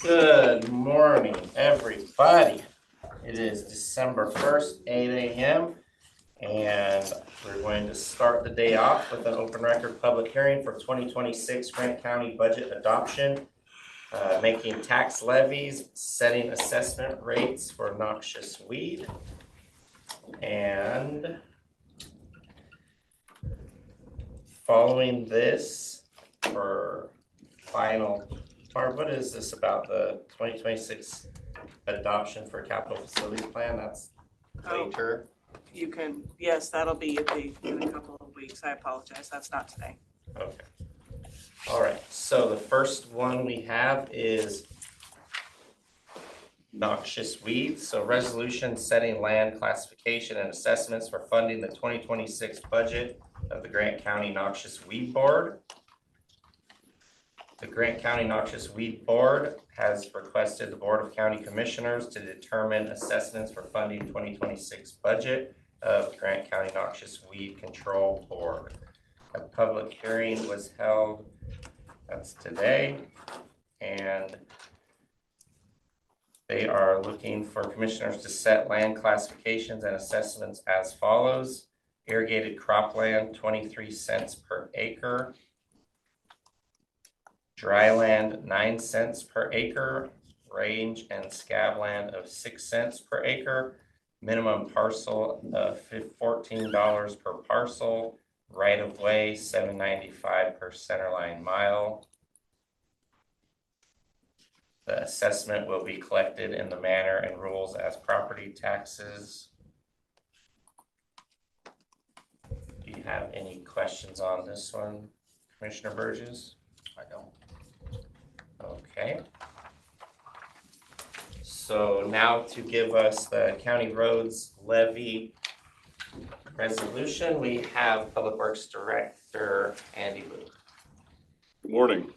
Good morning, everybody. It is December 1st, 8 a.m. and we're going to start the day off with an open record public hearing for 2026 Grant County budget adoption, making tax levies, setting assessment rates for noxious weed, and following this for final. Barb, what is this about the 2026 adoption for capital facilities plan? That's later. You can, yes, that'll be in a couple of weeks. I apologize. That's not today. Okay. All right. So the first one we have is noxious weeds. So resolution setting land classification and assessments for funding the 2026 budget of the Grant County Noxious Weed Board. The Grant County Noxious Weed Board has requested the Board of County Commissioners to determine assessments for funding 2026 budget of Grant County Noxious Weed Control Board. A public hearing was held, that's today, and they are looking for commissioners to set land classifications and assessments as follows. Irrigated cropland, 23 cents per acre. Dry land, 9 cents per acre. Range and scab land of 6 cents per acre. Minimum parcel of $14 per parcel. Right of way, $7.95 per centerline mile. The assessment will be collected in the manner and rules as property taxes. Do you have any questions on this one, Commissioner Burgess? I don't. Okay. So now to give us the county roads levy resolution, we have Public Works Director Andy Luke. Good morning.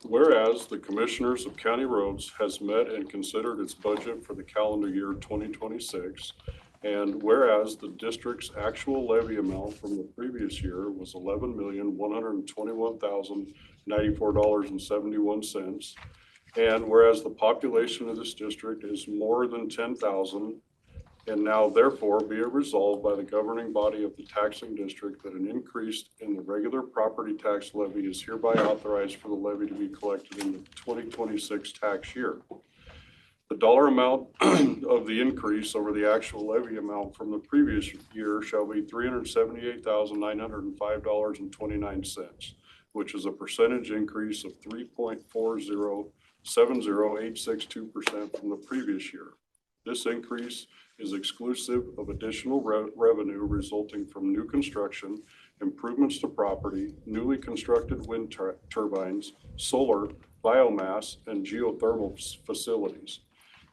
Whereas the Commissioners of County Roads has met and considered its budget for the calendar year 2026, and whereas the district's actual levy amount from the previous year was $11,121,094.71, and whereas the population of this district is more than 10,000, and now therefore be it resolved by the governing body of the taxing district that an increase in the regular property tax levy is hereby authorized for the levy to be collected in the 2026 tax year. The dollar amount of the increase over the actual levy amount from the previous year shall be $378,905.29, which is a percentage increase of 3.4070862% from the previous year. This increase is exclusive of additional revenue resulting from new construction, improvements to property, newly constructed wind turbines, solar, biomass, and geothermal facilities,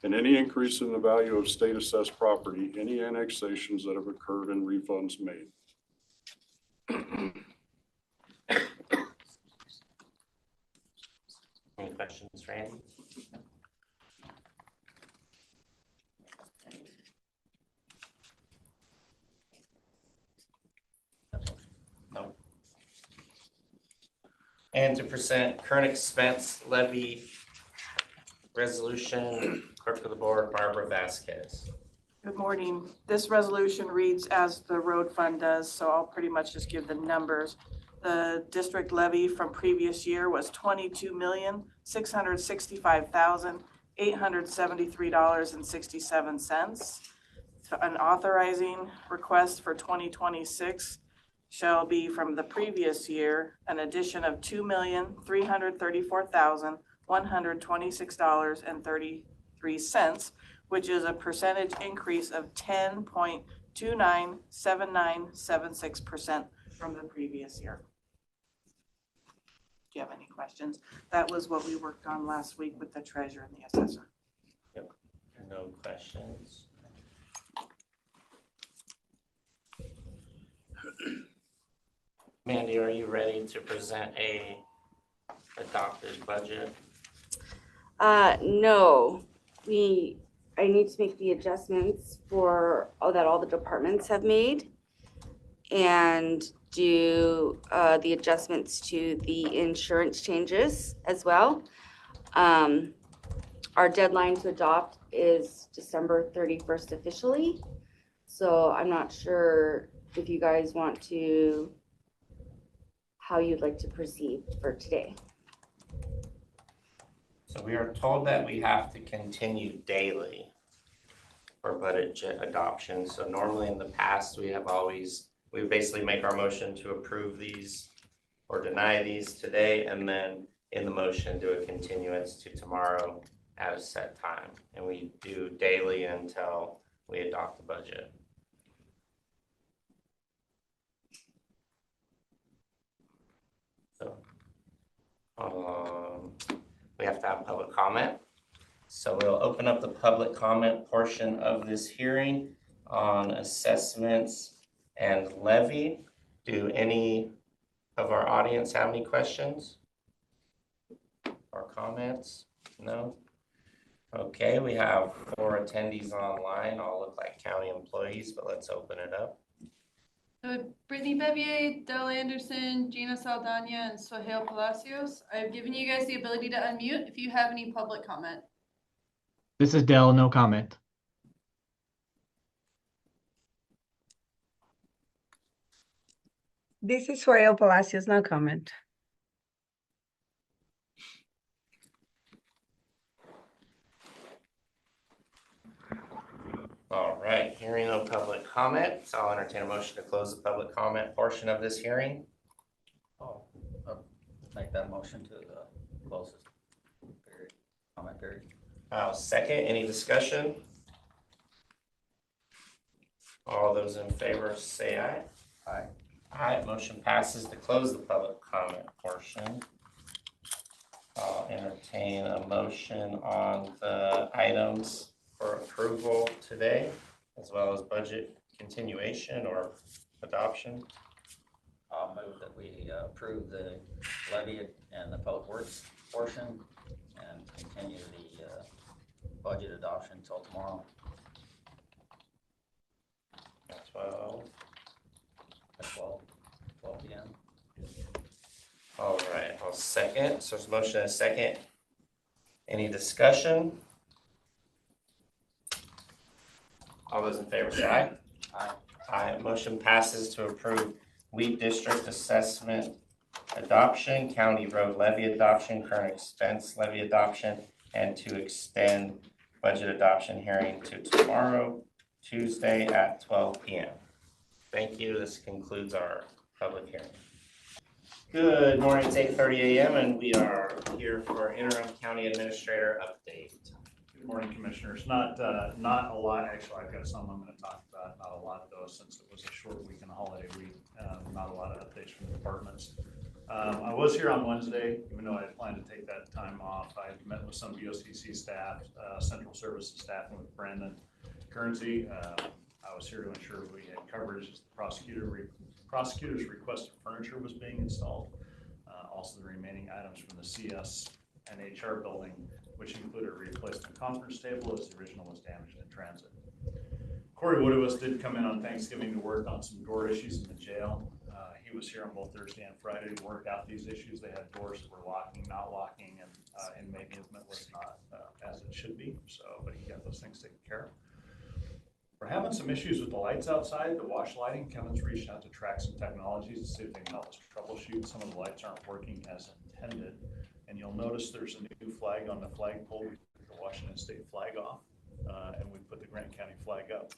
and any increase in the value of state assessed property, any annexations that have occurred, and refunds made. Any questions, Randy? No. And to present current expense levy resolution, clerk of the board, Barbara Vasquez. Good morning. This resolution reads as the road fund does, so I'll pretty much just give the numbers. The district levy from previous year was $22,665,873.67. An authorizing request for 2026 shall be from the previous year, an addition of $2,334,126.33, which is a percentage increase of 10.297976% from the previous year. Do you have any questions? That was what we worked on last week with the treasurer and the assessor. Yep. No questions. Mandy, are you ready to present a adopted budget? No, I need to make the adjustments for that all the departments have made and do the adjustments to the insurance changes as well. Our deadline to adopt is December 31st officially. So I'm not sure if you guys want to, how you'd like to proceed for today. So we are told that we have to continue daily for budget adoption. So normally in the past, we basically make our motion to approve these or deny these today, and then in the motion, do a continuance to tomorrow at a set time. And we do daily until we adopt the budget. So we have to have public comment. So we'll open up the public comment portion of this hearing on assessments and levy. Do any of our audience have any questions or comments? No? Okay, we have 4 attendees online, all look like county employees, but let's open it up. Brittany Bevier, Del Anderson, Gina Saldana, and Sohail Palacios. I've given you guys the ability to unmute if you have any public comment. This is Dell, no comment. This is Sohail Palacios, no comment. All right, hearing no public comment, so I'll entertain a motion to close the public comment portion of this hearing. I'll make that motion to the closest period, comment period. I'll second. Any discussion? All those in favor say aye. Aye. Aye, motion passes to close the public comment portion. I'll entertain a motion on the items for approval today, as well as budget continuation or adoption. I'll move that we approve the levy and the public works portion and continue the budget adoption until tomorrow At 12. at 12 p.m. All right, I'll second. So there's a motion and a second. Any discussion? All those in favor say aye. Aye. Aye, motion passes to approve Wheat District assessment adoption, county road levy adoption, current expense levy adoption, and to extend budget adoption hearing to tomorrow, Tuesday at 12 p.m. Thank you. This concludes our public hearing. Good morning. It's 8:30 a.m. and we are here for interim county administrator update. Good morning, Commissioners. Not a lot, actually. I've got some I'm going to talk about. Not a lot though, since it was a short week and a holiday week. Not a lot of updates from the departments. I was here on Wednesday, even though I had planned to take that time off. I met with some BOCC staff, Central Services staff, and with Brandon Currency. I was here to ensure we had coverage as the prosecutor's requested furniture was being installed. Also the remaining items from the CS and HR building, which included a replacement conference table as the original was damaged in transit. Corey Woodowis did come in on Thanksgiving to work on some door issues in the jail. He was here on both Thursday and Friday to work out these issues. They had doors that were locking, not locking, and inmate movement was not as it should be. So, but he got those things taken care of. We're having some issues with the lights outside, the wash lighting. Kevin's reached out to Track some Technologies to see if they can help us troubleshoot. Some of the lights aren't working as intended. And you'll notice there's a new flag on the flagpole. We took the Washington State flag off, and we put the Grant County flag up.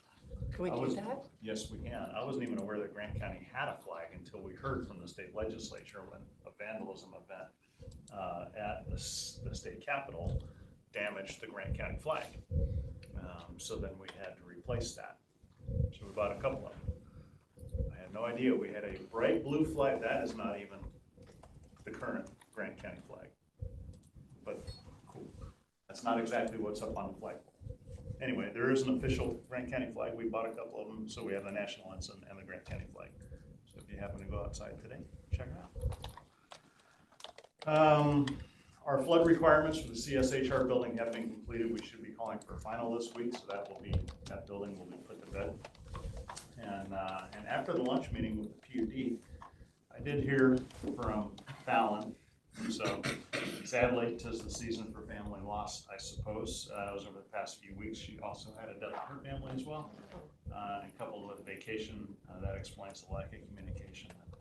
Can we do that? Yes, we can. I wasn't even aware that Grant County had a flag until we heard from the state legislature when a vandalism event at the state capitol damaged the Grant County flag. So then we had to replace that. So we bought a couple of them. I had no idea. We had a bright blue flag. That is not even the current Grant County flag. But cool. That's not exactly what's up on the flagpole. Anyway, there is an official Grant County flag. We bought a couple of them, so we have the national ensign and the Grant County flag. So if you happen to go outside today, check it out. Our flood requirements for the CSHR building have been completed. We should be calling for a final this week, so that building will be put to bed. And after the lunch meeting with the PUD, I did hear from Fallon So sadly, 'tis the season for family loss, I suppose. It was over the past few weeks. She also had a death in her family as well. And coupled with vacation, that explains the lack of communication that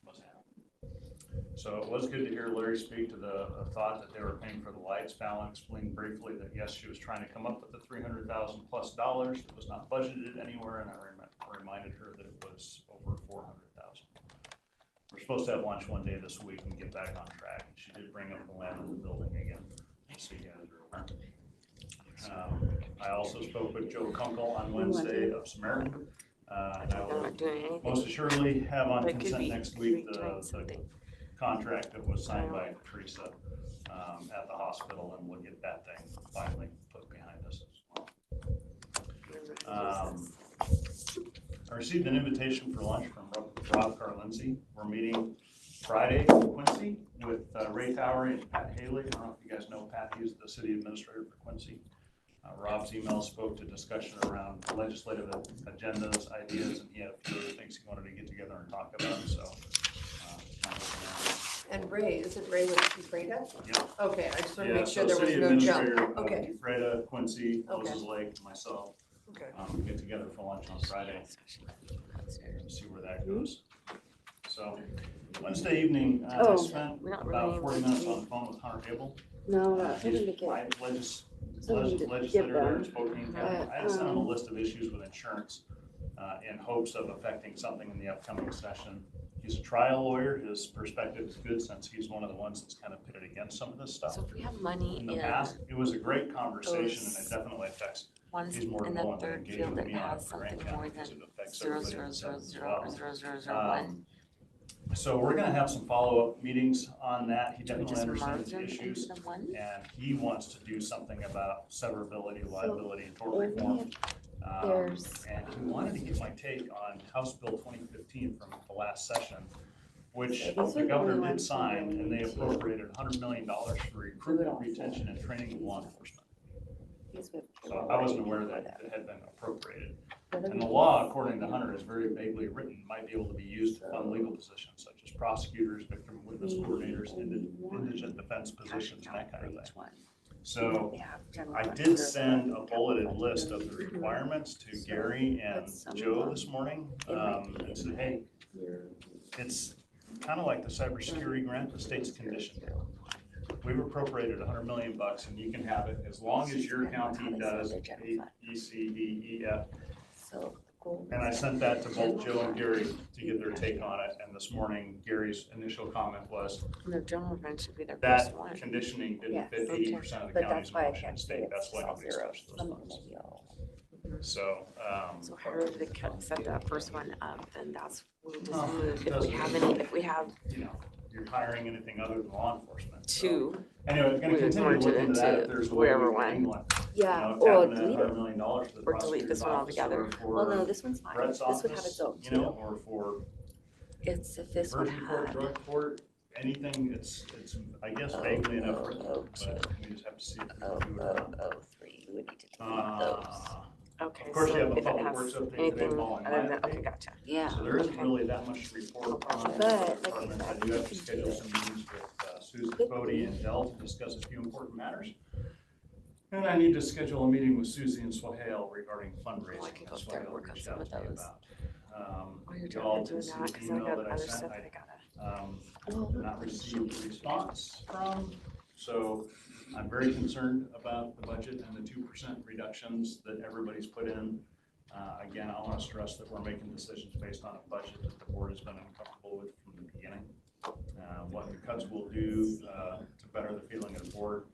was happening. So it was good to hear Larry speak to the thought that they were paying for the lights. Val explained briefly that yes, she was trying to come up with the $300,000 plus that was not budgeted anywhere, and I reminded her that it was over 400,000. We're supposed to have lunch one day this week and get back on track. She did bring up the land in the building again. So yeah, I also spoke with Joe Kunkel on Wednesday of Samaritan. And I will most assuredly have on consent next week the contract that was signed by Teresa at the hospital, and we'll get that thing finally put behind us as well. I received an invitation for lunch from Rob Carlinzi. We're meeting Friday in Quincy with Ray Towery and Pat Haley. I don't know if you guys know Pat. He's the city administrator for Quincy. Rob's email spoke to discussion around legislative agendas, ideas, and he had a few other things he wanted to get together and talk about. So, and Ray, is it Ray with Ephrata? Yep. Okay, I just want to Yeah, make sure so there was city no jump. administrator, Okay. Ephrata, Quincy, Okay. Moses Lake, myself. Okay. Get together for lunch on Friday and see where that goes. So Wednesday evening, I spent about 40 minutes on the phone with Hunter Abel. No, He's something to get. my Something to give legislator there in them. Spokane County. I had sent him a list of issues with insurance in hopes of affecting something in the upcoming session. He's a trial lawyer. His perspective is good since he's one of the ones that's kind of pitted against some of this stuff. So if we have money In the past, it was a great conversation and it definitely affects. ones He's more in than the willing to third engage field with that me on it has for Grant something County more because than it affects 0, everybody 0, in 0, Texas as 0, well. or 0, 0, 0, 1. So we're gonna have some follow-up meetings on that. He Do we definitely just understands merge the them issues. into the one? And he wants to do something about severability, liability, and tort reform. There's- And he wanted to get my take on House Bill 2015 from the last session, which So these are the the governor only did ones sign, and they we need to appropriated $100 million for recruitment, retention, and training of law enforcement. He's with So I wasn't aware that it had been appropriated. What are And we the law, according to Hunter, is very vaguely written, might be able to be used to fund legal positions such as prosecutors, victim witness coordinators, indigent defense positions, and that kind of thing. So I did send a bulleted list of the requirements to Gary and Joe this morning, and said, hey, it's kind of like the cybersecurity grant, the state's conditioned. We've appropriated $100 million and you can have it as long as your county does A, B, C, D, E, F. And I sent that to both Joe and Gary to get their take on it. And this morning, Gary's initial comment was The general fund should be their that first one. conditioning didn't Yes. fit 80% of the But counties that's in why I Washington can't State. That's why all nobody's zeros. touched those funds. So So, however they set that first one up, then that's, we'll just Oh, move, if we doesn't- have any, if we have you know, you're hiring anything other than law enforcement. So, two, anyway, gonna we continue merge to look it into that into if there's a way we whatever can one. do one. Yeah, You know, or tapping that delete $100 it. million for the Or delete prosecutor's this one office altogether. or Well, no, for this one's fine. Brett's This would have office, its own you know, too. or for It's if this one virgin court, had. drug court, anything, it's, I guess vaguely enough written, but we just have to see if we can do it or not. 003, we would need to delete those. Okay, Of course, you so have a if it public has works update today, anything Paul, in other my than, okay, update. gotcha. Yeah. So there isn't Okay. really that much to report on But, the like, department. I do have to schedule some meetings with Susan Cody and Dell to discuss a few important matters. And I need to schedule a meeting with Susie and Swahale regarding fundraising. Well, I can go That's through and Swahale work on reached some out of to me those. about. While you're You all talking, doing did see that, the because I email got that I other sent. stuff that I gotta. Did not receive a response from, so I'm very concerned about the budget and the 2% reductions that everybody's put in. Again, I want to stress that we're making decisions based on a budget that the board has been uncomfortable with from the beginning. What the cuts will do to better the feeling of the board.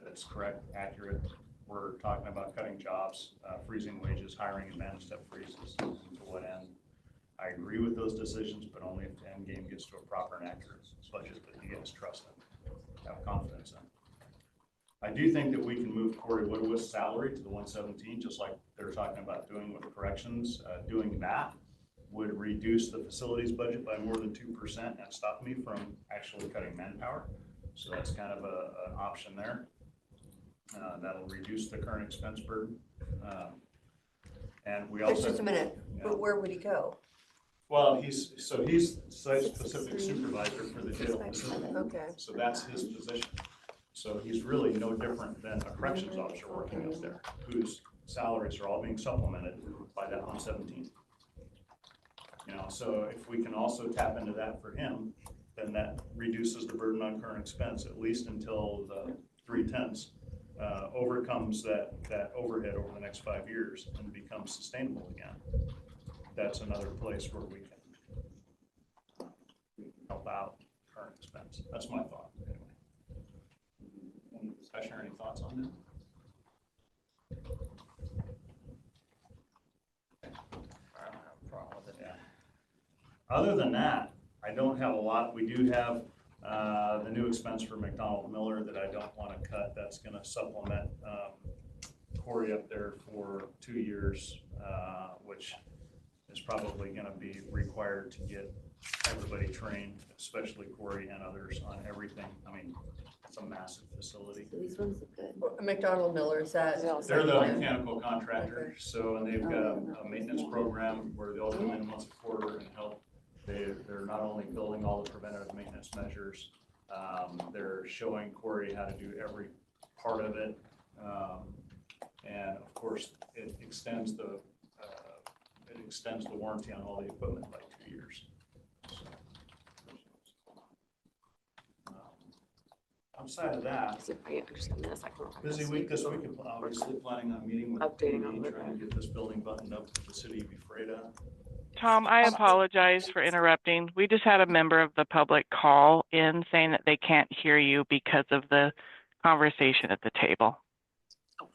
That's correct, accurate. We're talking about cutting jobs, freezing wages, hiring and managed step freezes, to what end? I agree with those decisions, but only if the end game gets to a proper and accurate budget that you guys trust in, have confidence in. I do think that we can move Corey Woodward's salary to the 117, just like they're talking about doing with corrections. Doing that would reduce the facilities budget by more than 2% and stop me from actually cutting manpower. So that's kind of an option there. That'll reduce the current expense burden. And we Wait also. just a minute, Yeah. but where would he go? Well, he's site-specific supervisor for the jail facility. Okay. So that's his position. So he's really no different than a corrections officer working up there, whose salaries are all being supplemented by that 117. You know, so if we can also tap into that for him, then that reduces the burden on current expense, at least until the 3/10 overcomes that overhead over the next 5 years and becomes sustainable again. That's another place where we can help out current expense. That's my thought, anyway. Any discussion or any thoughts on that? I don't have a problem with it. Yeah. Other than that, I don't have a lot. We do have the new expense for McDonald Miller that I don't want to cut. That's going to supplement Corey up there for 2 years, which is probably going to be required to get everybody trained, especially Corey and others, on everything. I mean, it's a massive facility. So these ones look good. McDonald Miller, is that? They're the mechanical contractor, so, and they've got a maintenance program where they'll come in once a quarter and help. They're not only building all the preventative maintenance measures, they're showing Corey how to do every part of it. And of course, it extends the warranty on all the equipment by 2 years. Outside of that, So if I understand this, I can. busy week this week, obviously planning on meeting with Updating on PD, the- trying to get this building buttoned up with the city of Ephrata. Tom, I apologize for interrupting. We just had a member of the public call in saying that they can't hear you because of the conversation at the table.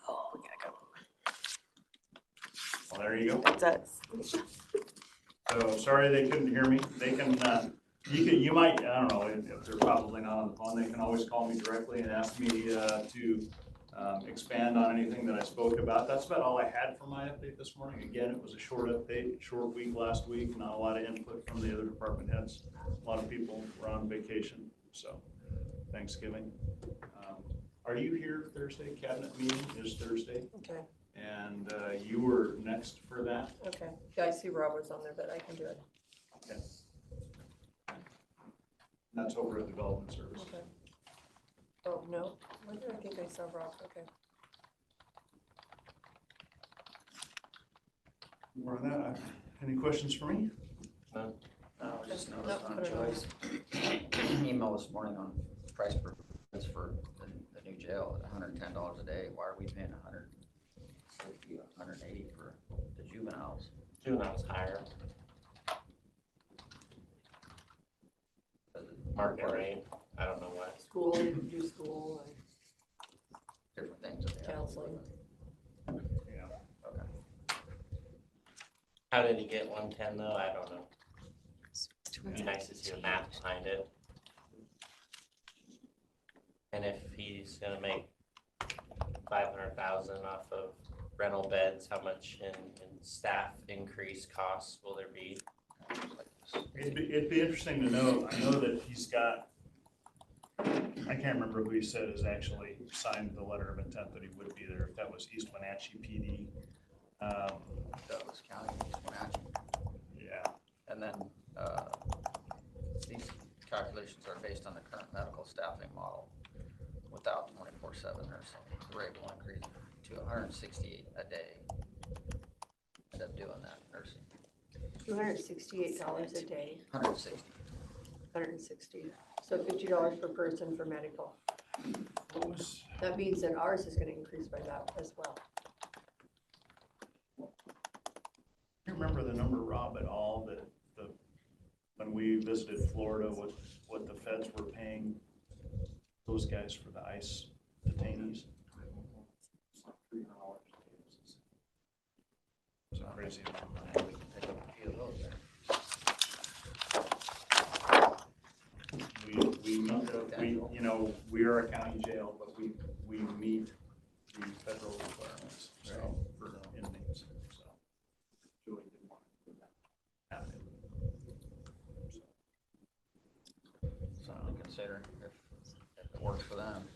Oh, we gotta go. Well, there you go. That's us. So sorry they couldn't hear me. They can, you might, I don't know, if they're probably not on the phone, they can always call me directly and ask me to expand on anything that I spoke about. That's about all I had for my update this morning. Again, it was a short update, short week last week, not a lot of input from the other department heads. A lot of people were on vacation, so Thanksgiving. Are you here Thursday? Cabinet meeting is Thursday, Okay, and you were next for that. okay. Yeah, I see Robert's on there, but I can do it. Okay. That's over at Development Services. Okay. Oh, no, where did I think I saw Rob? Okay. More on that. Any questions for me? No, just No, noticed on put it on. Joy's email this morning on price for the new jail at $110 a day. Why are we paying $160, $180 for the juveniles? Juvenile's higher. Market rate, I don't know what. School, you can do school and Different things that they have. counseling. Yeah. Okay. How did he get 110 though? I don't know. It'd be nice to see the math behind it. And if he's gonna make 500,000 off of rental beds, how much in staff increase costs will there be? It'd be interesting to know. I know that he's got, I can't remember who he said has actually signed the letter of intent that he would be there. If that was East Wenatchee PD. Douglas County, Wenatchee. Yeah. And then these calculations are based on the current medical staffing model without 24/7 nursing. The rate will increase to $168 a day. End up doing that nursing. $268 a day, 160. 160. So $50 per person for medical. That means that ours is gonna increase by that as well. You remember the number, Rob, at all that when we visited Florida, what the feds were paying those guys for the ICE detainees? It's a crazy amount of money. We can pick up a few of those there. We are a county jail, but we meet the federal requirements, so, for inmates, so. Julie didn't want to do that. Happen. Something to consider if it works for them.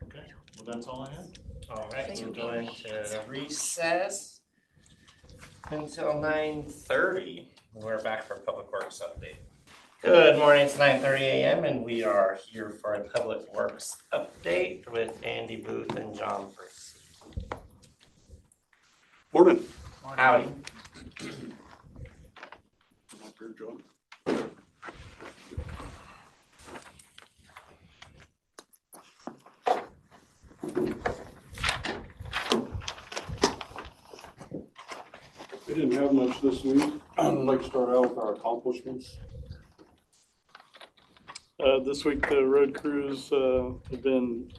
Okay, well, that's all I had. All right, we're going to recess until 9:30. We're back for Public Works update. Good morning, it's 9:30 a.m. and we are here for a Public Works update with Andy Booth and John Bruce. Morning. Howdy. Come up here, John. We didn't have much this week. I'd like to start out with our accomplishments. This week, the road crews have been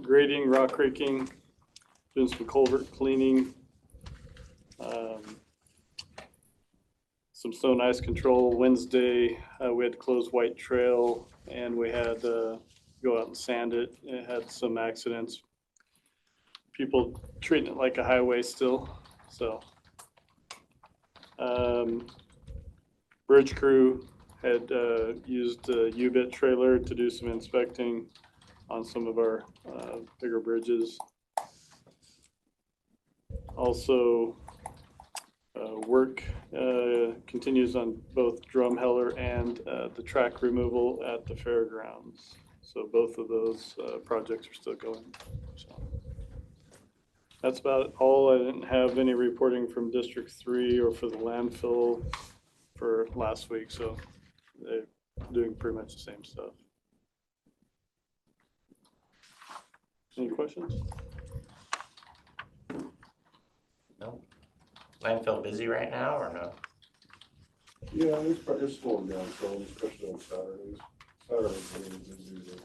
grading, rock raking, doing some culvert cleaning, some snow and ice control. Wednesday, we had to close White Trail and we had to go out and sand it. It had some accidents. People treating it like a highway still, so. Bridge crew had used a U-bit trailer to do some inspecting on some of our bigger bridges. Also, work continues on both Drumheller and the track removal at the fairgrounds. So both of those projects are still going. So that's about all. I didn't have any reporting from District 3 or for the landfill for last week, so they're doing pretty much the same stuff. Any questions? No. Landfill busy right now or no? Yeah, it's slowing down, so especially on Saturdays. Saturdays are really busy with the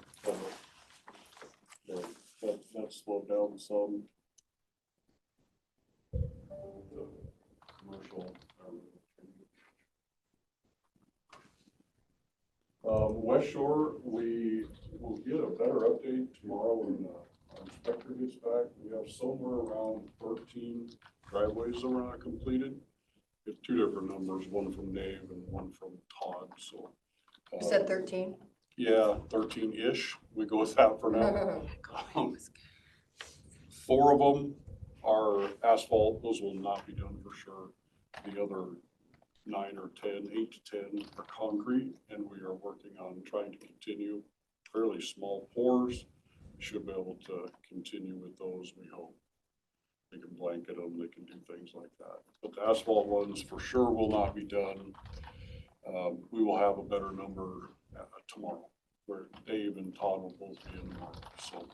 public. But that's slowed down some. The commercial. West Shore, we will get a better update tomorrow when our inspector gets back. We have somewhere around 13 driveways that were not completed. We have two different numbers, one from Dave and one from Todd, so. You said 13? Yeah, 13-ish. We go with that for now. 4 of them are asphalt. Those will not be done for sure. The other 9 or 10, 8 to 10 are concrete, and we are working on trying to continue fairly small pours. We should be able to continue with those, we hope. They can blanket them, they can do things like that. But the asphalt ones for sure will not be done. We will have a better number tomorrow, where Dave and Todd will both be in tomorrow, so.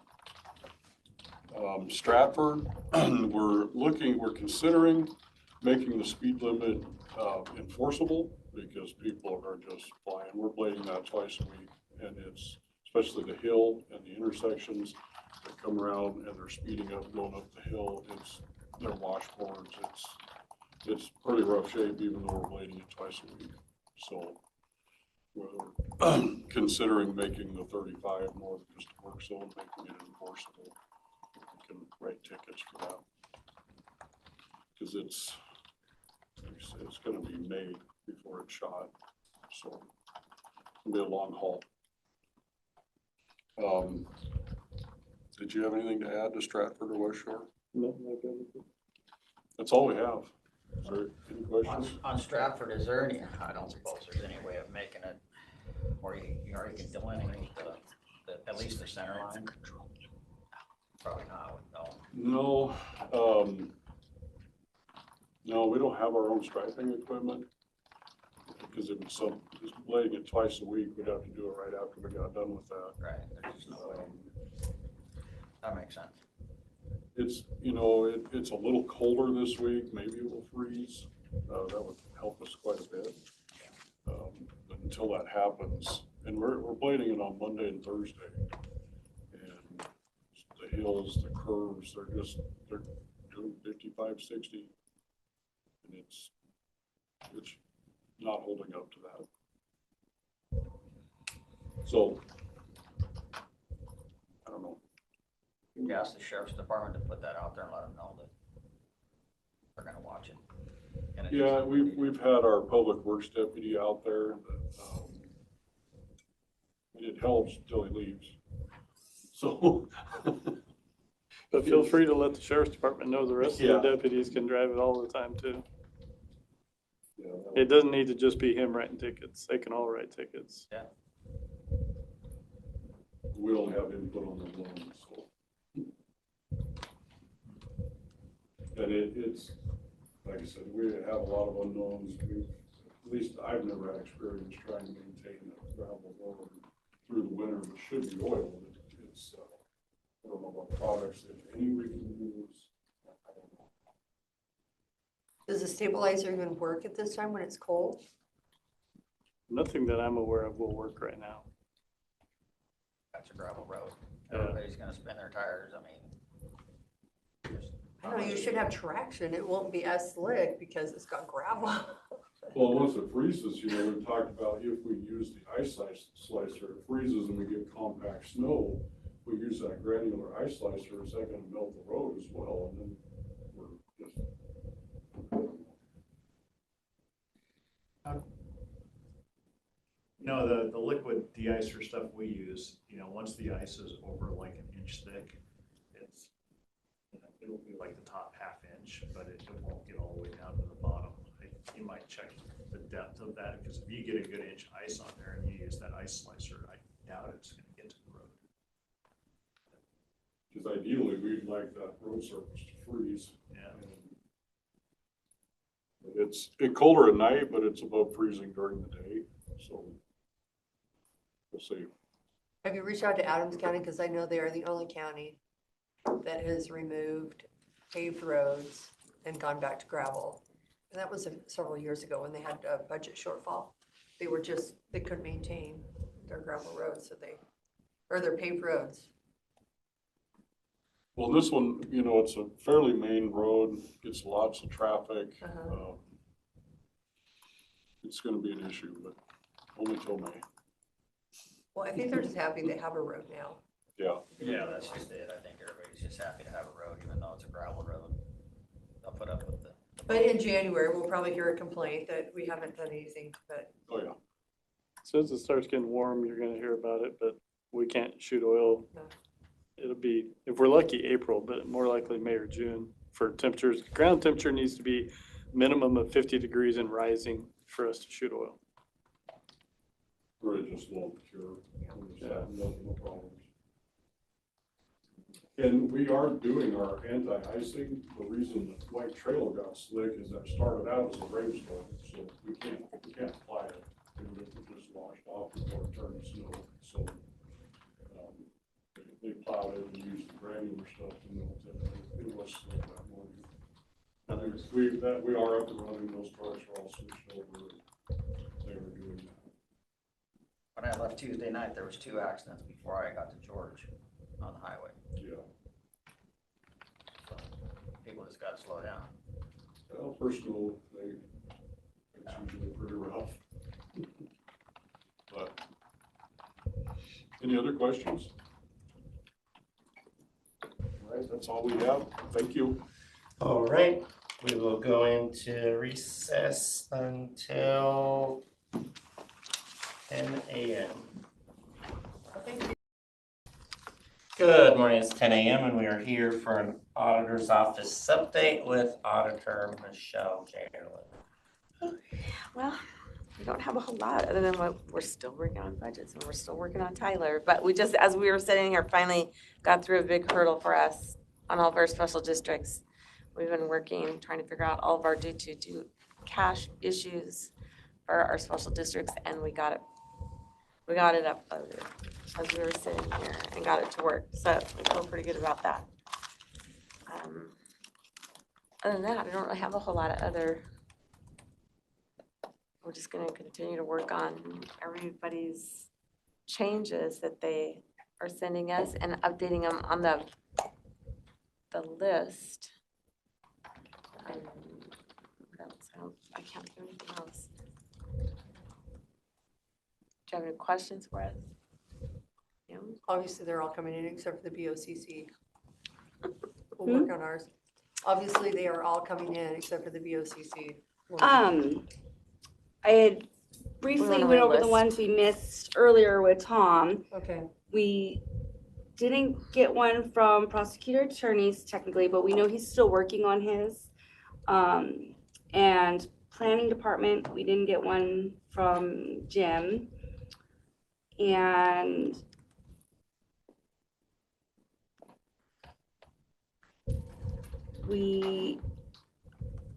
Stratford, we're considering making the speed limit enforceable because people are just flying. We're blading that twice a week, and it's especially the hill and the intersections that come around and they're speeding up, going up the hill. They're washboards. It's pretty rough shape, even though we're blading it twice a week. So we're considering making the 35 more than just a work zone, making it enforceable. We can write tickets for that because it's going to be made before it's shot, so it'll be a long haul. Did you have anything to add to Stratford or West Shore? No, not good. That's all we have. Is there any questions? On Stratford, is there any, I don't suppose there's any way of making it where you can delineate at least the center line? Probably not, no. No, we don't have our own striping equipment because it was just blading it twice a week. We'd have to do it right after we got done with that. Right, there's just no way. That makes sense. It's, it's a little colder this week. Maybe it will freeze. That would help us quite a bit. But until that happens, and we're blading it on Monday and Thursday. And the hills, the curves, they're doing 55, 60. And it's not holding up to that. So, I don't know. You can ask the sheriff's department to put that out there and let them know that they're gonna watch it. Yeah, we've had our public works deputy out there. It helps till he leaves. So But feel free to let the sheriff's department know the rest of Yeah. the deputies can drive it all the time too. Yeah, It doesn't need to just be him writing tickets. They can all write tickets. we don't have input on the loan, so. And it's, like I said, we have a lot of unknowns. At least I've never had experience trying to maintain a gravel road through the winter, which should be oiled. It's, I don't know what products, if any, we can use. I don't know. Does the stabilizer even work at this time when it's cold? Nothing that I'm aware of will work right now. That's a gravel road. Yeah. Everybody's gonna spin their tires, I mean. there's I don't know, you should have traction. It won't be as slick because it's got gravel. Well, once it freezes, we talked about if we use the ice slicer, it freezes and we get compact snow. If we use that granular ice slicer, is that gonna melt the road as well? And then we're just. The liquid de-icer stuff we use, once the ice is over like an inch thick, it'll be like the top half inch, but it won't get all the way down to the bottom. You might check the depth of that, because if you get a good inch ice on there and you use that ice slicer, I doubt it's gonna get to the road. Because ideally, we'd like that road surface to freeze. Yeah. It's colder at night, but it's above freezing during the day, so we'll see. Have you reached out to Adams County? Because I know they are the only county that has removed paved roads and gone back to gravel. And that was several years ago when they had a budget shortfall. They couldn't maintain their gravel roads, or their paved roads. Well, this one, it's a fairly main road, gets lots of traffic. It's gonna be an issue, but only till May. Well, I think they're just happy they have a road now. Yeah. Yeah, that's just it. I think everybody's just happy to have a road, even though it's a gravel road. They'll put up with it. But in January, we'll probably hear a complaint that we haven't done anything, but Oh, yeah. Since it starts getting warm, you're gonna hear about it, but we can't shoot oil. No. It'll be, if we're lucky, April, but more likely May or June for temperatures. Ground temperature needs to be minimum of 50 degrees and rising for us to shoot oil. Or it just won't cure. No problems. And we are doing our anti-icing. The reason the White Trail got slick is that started out as a rainstorm, so we can't apply it. It just washed off before it turned to snow. So they plowed it and used the granular stuff to melt it. It was slick that morning. And we are up and running. Those cars are all switched over. They were doing that. When I left Tuesday night, there was 2 accidents before I got to George on the highway. Yeah. So people just gotta slow down. Well, personal, it's usually pretty rough. But, any other questions? All right, that's all we have. Thank you. All right, we will go into recess until 10 a.m. Good morning, it's 10 a.m. and we are here for an auditor's office update with Auditor Michelle Chamberlain. Well, we don't have a whole lot other than what we're still working on budgets and we're still working on Tyler. But we just, as we were sitting here, finally got through a big hurdle for us on all of our special districts. We've been working, trying to figure out all of our due cash issues for our special districts, and we got it uploaded as we were sitting here and got it to work. So we feel pretty good about that. Other than that, I don't really have a whole lot of other. We're just going to continue to work on everybody's changes that they are sending us and updating them on the list. What else? I can't do anything else. Do you have any questions for us? Yeah. obviously they're all coming in except for the BOCC. We'll work on ours. Obviously, they are all coming in except for the BOCC. I had briefly went over the ones we missed earlier with Tom. Okay. We didn't get one from prosecutor attorneys technically, but we know he's still working on his. And planning department, we didn't get one from Jim. And we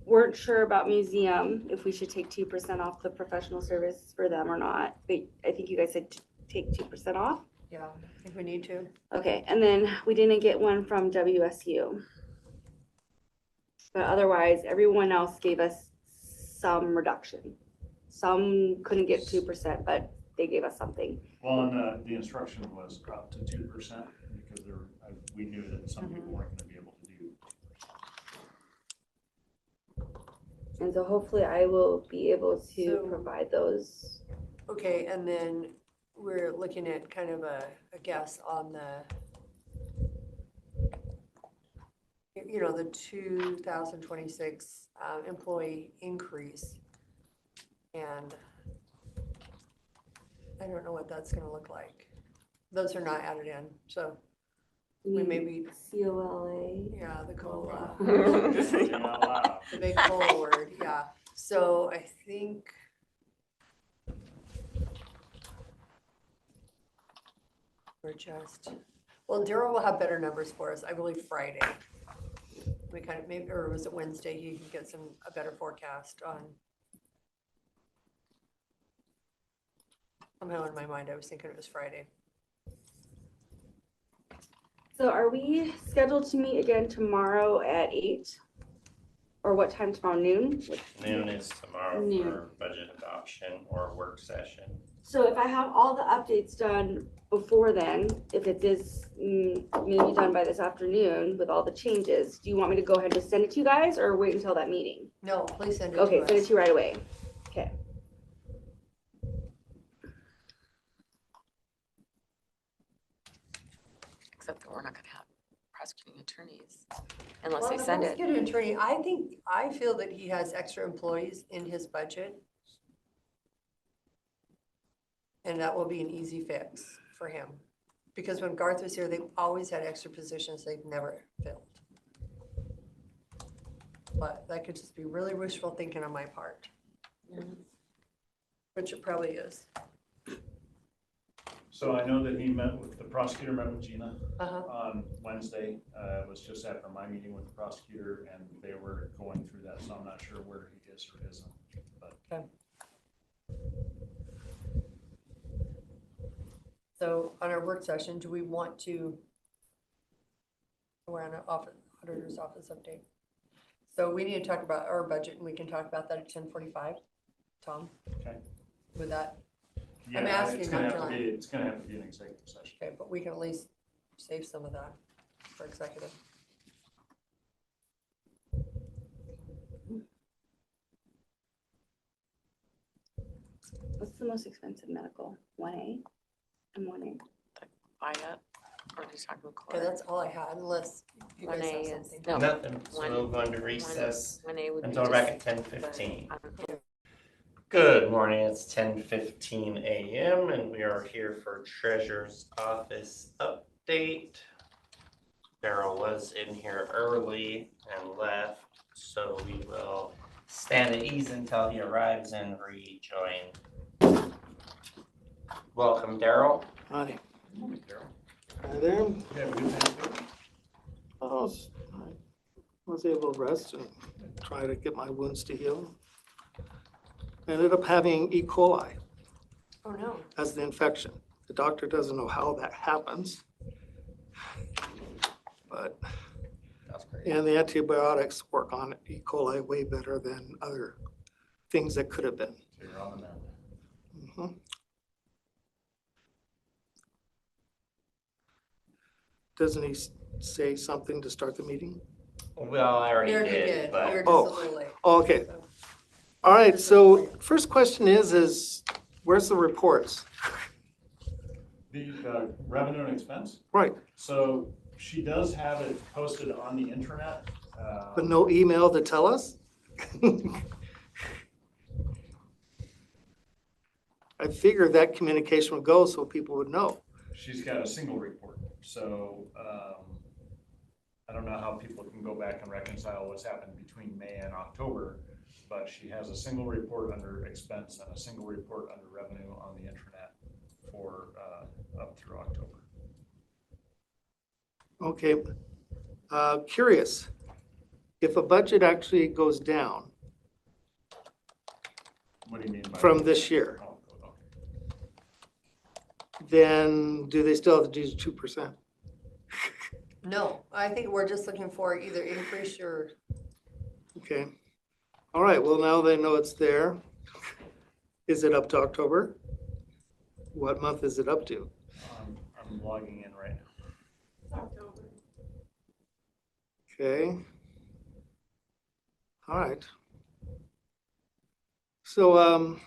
weren't sure about museum, if we should take 2% off the professional service for them or not. But I think you guys said take 2% off. Yeah, I think we need to. Okay, and then we didn't get one from WSU. But otherwise, everyone else gave us some reduction. Some couldn't get 2%, but they gave us something. Well, and the instruction was up to 2% because we knew that some people weren't gonna be able to do. And so hopefully I will be able to So- provide those. Okay, and then we're looking at kind of a guess on the 2026 employee increase. And I don't know what that's gonna look like. Those are not added in, so we may be, COLA. yeah, the COLA. Saying out loud. The big COLA word, yeah. So I think we're just, well, Daryl will have better numbers for us, I believe Friday. We kind of, maybe, or was it Wednesday, he can get a better forecast on. Somehow in my mind, I was thinking it was Friday. So are we scheduled to meet again tomorrow at 8? Or what time tomorrow, noon? Noon is tomorrow Noon. for budget adoption or work session. So if I have all the updates done before then, if it is maybe done by this afternoon with all the changes, do you want me to go ahead and just send it to you guys or wait until that meeting? No, please send it to us. Okay, send it to you right away. Okay. Except that we're not gonna have prosecuting attorneys unless Well, they the send it. prosecuting attorney, I feel that he has extra employees in his budget. And that will be an easy fix for him. Because when Garth was here, they've always had extra positions they've never filled. But that could just be really wishful thinking on my part. Which it probably is. So I know that the prosecutor met with Gina Uh-huh. on Wednesday. It was just after my meeting with the prosecutor and they were going through that, so I'm not sure where he is or isn't, but. Okay. So on our work session, do we want to, we're on an auditor's office update. So we need to talk about our budget and we can talk about that at 10:45. Tom? Okay. With that, Yeah, asking, it's gonna not have to John. be, it's gonna have to be an executive session. okay, but we can at least save some of that for executive. What's the most expensive medical? 1A and 1A? Buy it, or are you talking Okay, core? that's all I had, unless you guys 1A have is, something. no. Nothing, so One- we'll go into recess 1A would be until we're back just at 10:15. the- Good morning, it's 10:15 a.m. and we are here for Treasurer's Office update. Daryl was in here early and left, so we will stand at ease until he arrives and rejoin. Welcome, Daryl. Hi. Daryl? Hi there. Yeah, good Thanksgiving. I was able to rest and try to get my wounds to heal. Ended up having E. coli Oh, no. as the infection. The doctor doesn't know how that happens. But, That's great. and the antibiotics work on E. coli way better than other things that could have been. So you're on the mend. Mhm. Doesn't he say something to start the meeting? Well, I already There he did, did, we but were just a Oh. little late. Oh, okay. So- All right, so first question is where's the reports? The revenue and expense, Right, so she does have it posted on the intranet. but no email to tell us? I figured that communication would go so people would know. She's got a single report. So I don't know how people can go back and reconcile what's happened between May and October, but she has a single report under expense and a single report under revenue on the intranet for up through October. Okay, curious, if a budget actually goes down What do you mean by from that? this year, Oh, okay. then do they still have to do 2%? No, I think we're just looking for either increase your, Okay, all right, well, now they know it's there. Is it up to October? What month is it up to? I'm logging in right now. Okay. All right. So,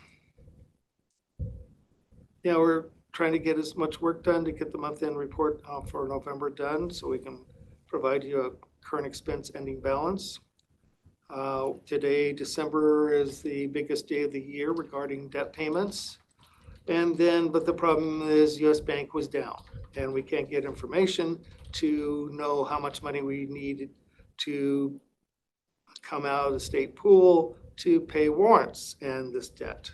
yeah, we're trying to get as much work done to get the month-end report for November done so we can provide you a current expense ending balance. Today, December is the biggest day of the year regarding debt payments. And then, but the problem is US Bank was down and we can't get information to know how much money we need to come out of the state pool to pay warrants and this debt.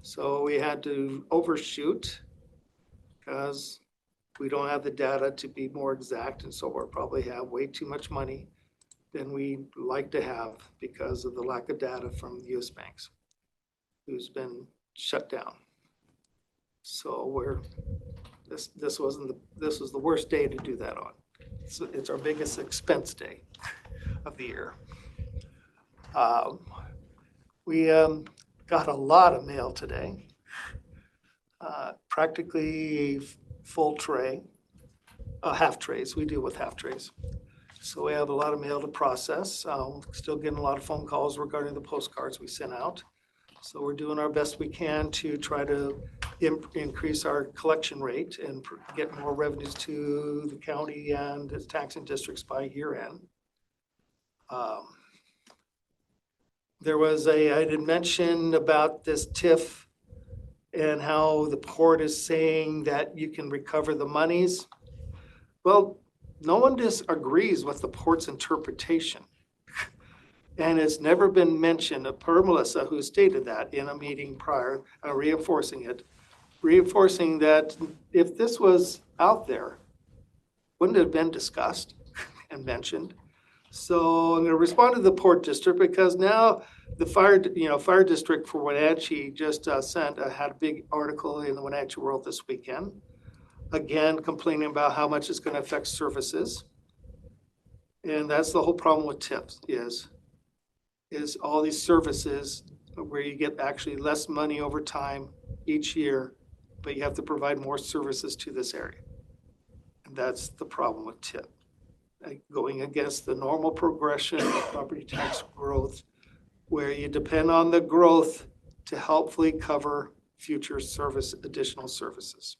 So we had to overshoot because we don't have the data to be more exact. And so we'll probably have way too much money than we'd like to have because of the lack of data from the US banks, who's been shut down. So this was the worst day to do that on. So it's our biggest expense day of the year. We got a lot of mail today, practically a full tray, half trays. We deal with half trays. So we have a lot of mail to process. Still getting a lot of phone calls regarding the postcards we sent out. So we're doing our best we can to try to increase our collection rate and get more revenues to the county and its taxing districts by year end. There was I did mention about this TIF and how the port is saying that you can recover the monies. Well, no one disagrees with the port's interpretation. And it's never been mentioned, per Melissa, who stated that in a meeting prior, reinforcing that if this was out there, wouldn't it have been discussed and mentioned? So I'm going to respond to the Port District because now the fire district for Wenatchee just had a big article in the Wenatchee World this weekend. Again, complaining about how much it's going to affect services. And that's the whole problem with TIPs is all these services where you get actually less money over time each year, but you have to provide more services to this area. And that's the problem with TIP. Going against the normal progression of property tax growth, where you depend on the growth to helpfully cover future additional services.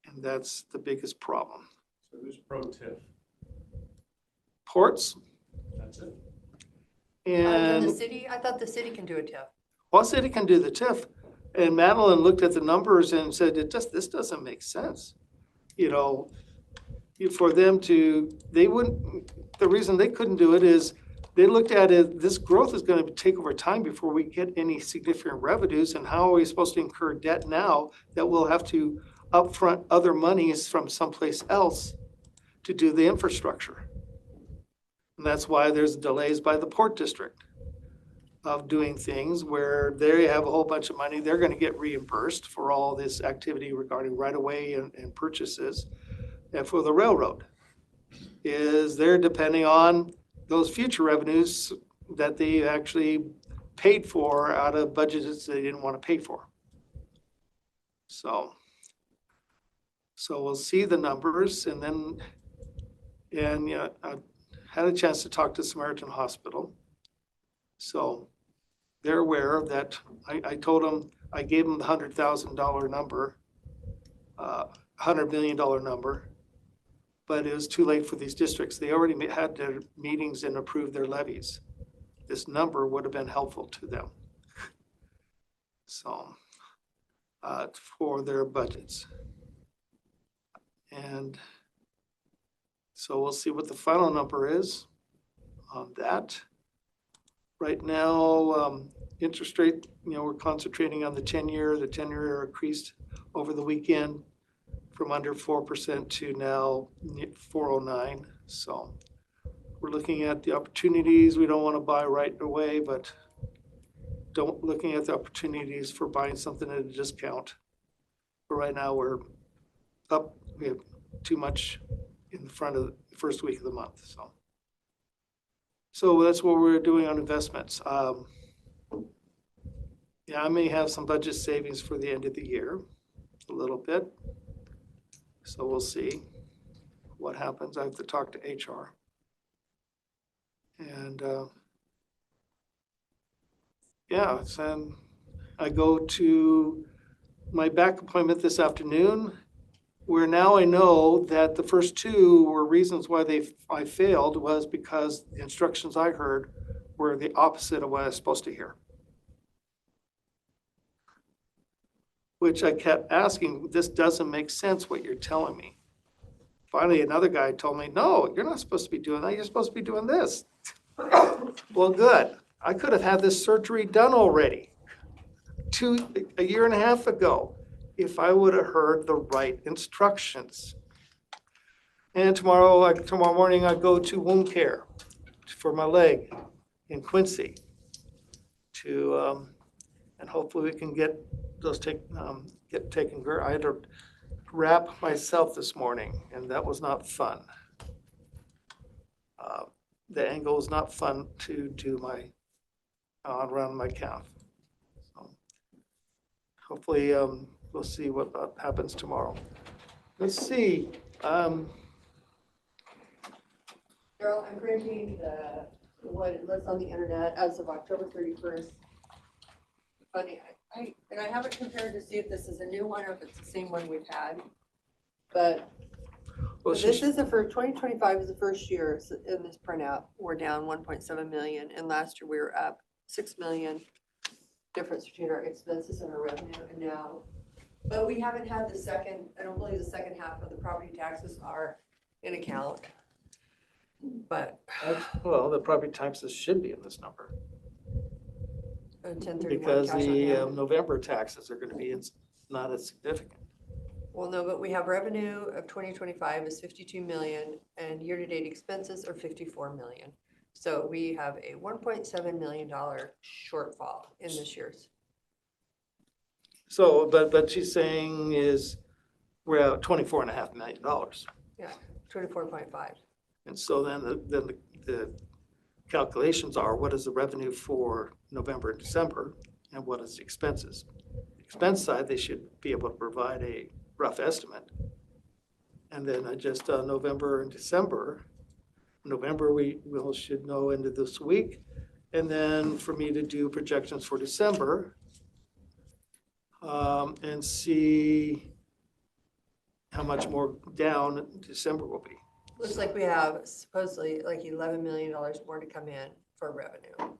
And that's the biggest problem. So who's pro TIF? Ports. That's it. can the And city, I thought the city can do a TIF. well, city can do the TIF. And Madeline looked at the numbers and said, this doesn't make sense. For them to, the reason they couldn't do it is they looked at it, this growth is going to take over time before we get any significant revenues. And how are we supposed to incur debt now that we'll have to upfront other monies from someplace else to do the infrastructure? And that's why there's delays by the Port District of doing things where they have a whole bunch of money. They're going to get reimbursed for all this activity regarding right-of-way and purchases. And for the railroad, they're depending on those future revenues that they actually paid for out of budgets they didn't want to pay for. So we'll see the numbers, and I had a chance to talk to Samaritan Hospital. So they're aware that I told them, I gave them the $100,000 number, $100 million number, but it was too late for these districts. They already had their meetings and approved their levies. This number would have been helpful to them. So for their budgets. And so we'll see what the final number is on that. Right now, interest rate, we're concentrating on the 10-year. The 10-year increased over the weekend from under 4% to now 4.09. So we're looking at the opportunities. We don't want to buy right away, but looking at the opportunities for buying something at a discount. But right now we're up. We have too much in the front of the first week of the month. So that's what we're doing on investments. Yeah, I may have some budget savings for the end of the year, a little bit. So we'll see what happens. I have to talk to HR. And yeah, and I go to my back appointment this afternoon, where now I know that the first two were reasons why I failed was because the instructions I heard were the opposite of what I was supposed to hear. Which I kept asking, this doesn't make sense what you're telling me. Finally, another guy told me, no, you're not supposed to be doing that. You're supposed to be doing this. Well, good. I could have had this surgery done already a year and a half ago if I would have heard the right instructions. And tomorrow morning, I go to wound care for my leg in Quincy and hopefully we can get those taken care of. I had to wrap myself this morning, and that was not fun. The angle was not fun to do around my calf. So hopefully, we'll see what happens tomorrow. Let's see. Daryl, I'm printing what it lists on the internet as of October 31st. Funny, and I haven't compared to see if this is a new one or if it's the same one we've had. But this is for 2025 is the first year in this printout. We're down 1.7 million, and last year we were up 6 million. Difference between our expenses and our revenue, and now, but we haven't had the second. I don't believe the second half of the property taxes are in account. But well, the property taxes should be in this number. 1031 because cash on the hand. November taxes are going to be not as significant. Well, no, but we have revenue of 2025 is 52 million and year-to-date expenses are 54 million. So we have a $1.7 million shortfall in this year's. So, but she's saying we're at $24.5 million. Yeah, 24.5. And so then the calculations are, what is the revenue for November and December, and what is the expenses? Expense side, they should be able to provide a rough estimate. And then just November and December. November, we should know into this week. And then for me to do projections for December and see how much more down December will be. Looks like we have supposedly like $11 million more to come in for revenue.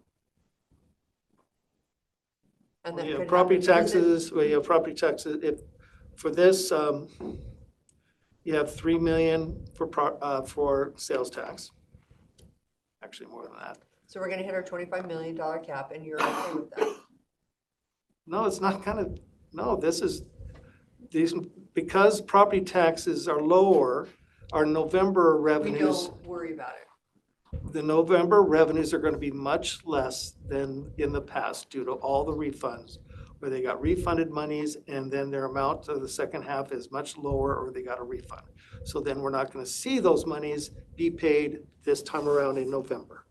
And then property taxes, property taxes, if for this, you have 3 million for sales tax. Actually, more than that. So we're gonna hit our $25 million cap, and you're okay with that? No, it's not no, because property taxes are lower, our November revenues. We don't worry about it. The November revenues are gonna be much less than in the past due to all the refunds, where they got refunded monies and then their amount of the second half is much lower or they got a refund. So then we're not gonna see those monies be paid this time around in November.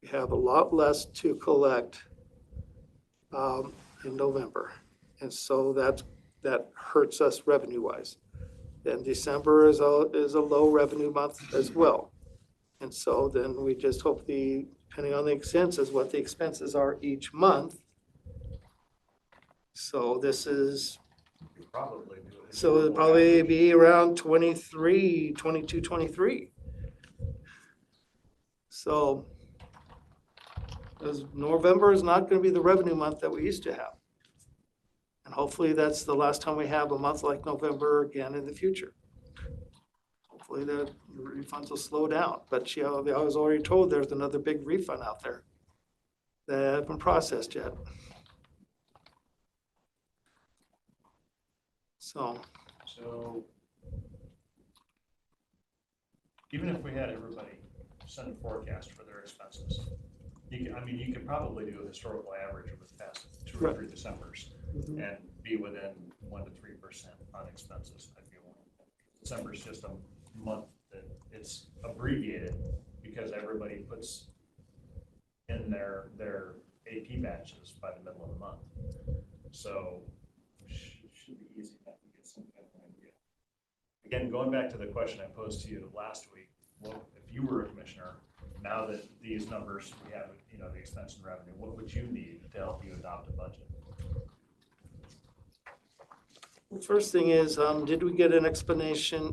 We have a lot less to collect in November. And so that hurts us revenue-wise. Then December is a low revenue month as well. And so then we just hope depending on the expenses, what the expenses are each month. So this is, so it'll probably be around 22, 23. So November is not going to be the revenue month that we used to have. And hopefully that's the last time we have a month like November again in the future. hopefully the refunds will slow down. But I was already told there's another big refund out there that hasn't been processed yet. So, even if we had everybody send a forecast for their expenses, you could probably do a historical average of the past 2 or 3 Decembers and be within 1 to 3% on expenses. I feel December is just a month that it's abbreviated because everybody puts in their AP batches by the middle of the month. So it should be easy enough to get some kind of idea. Again, going back to the question I posed to you last week, well, if you were a commissioner, now that these numbers, we have, the expense and revenue, what would you need to help you adopt a budget? the first thing is, did we get an explanation?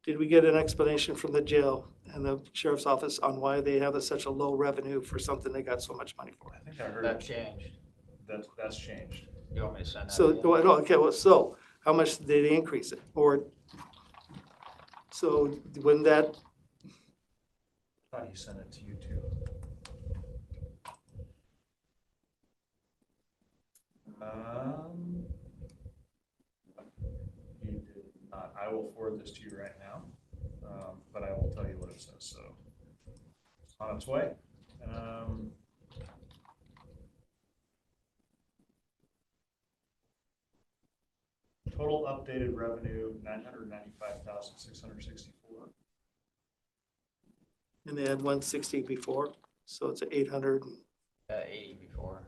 Did we get an explanation from the jail and the sheriff's office on why they have such a low revenue for something they got so much money for? I think I heard That changed. that's changed. You want me to send that? So, again? okay, well, so how much did they increase it? Or, so when that, I thought he sent it to you too. He did not. I will forward this to you right now, but I will tell you what it says. So it's on its way. Total updated revenue, 995,664. and they had 160 before, so it's 800. 80 before.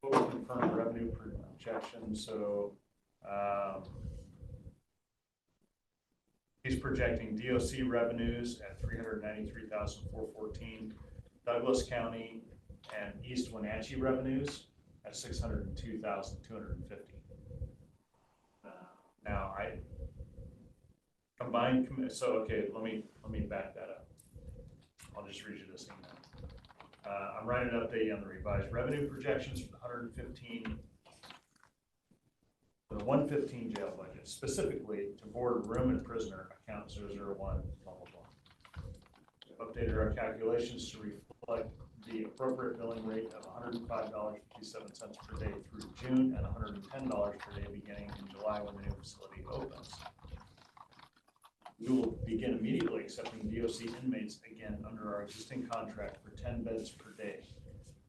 Total confirmed revenue projection, so he's projecting DOC revenues at 393,414, Douglas County and East Wenatchee revenues at 602,250. Now I combined, so okay, let me back that up. I'll just read you this email. I'm writing an update on the revised revenue projections for the 115 jail budget, specifically to board room and prisoner account 001, blah, blah, blah. Updated our calculations to reflect the appropriate billing rate of $105.57 per day through June and $110 per day beginning in July when the new facility opens. We will begin immediately accepting DOC inmates again under our existing contract for 10 beds per day.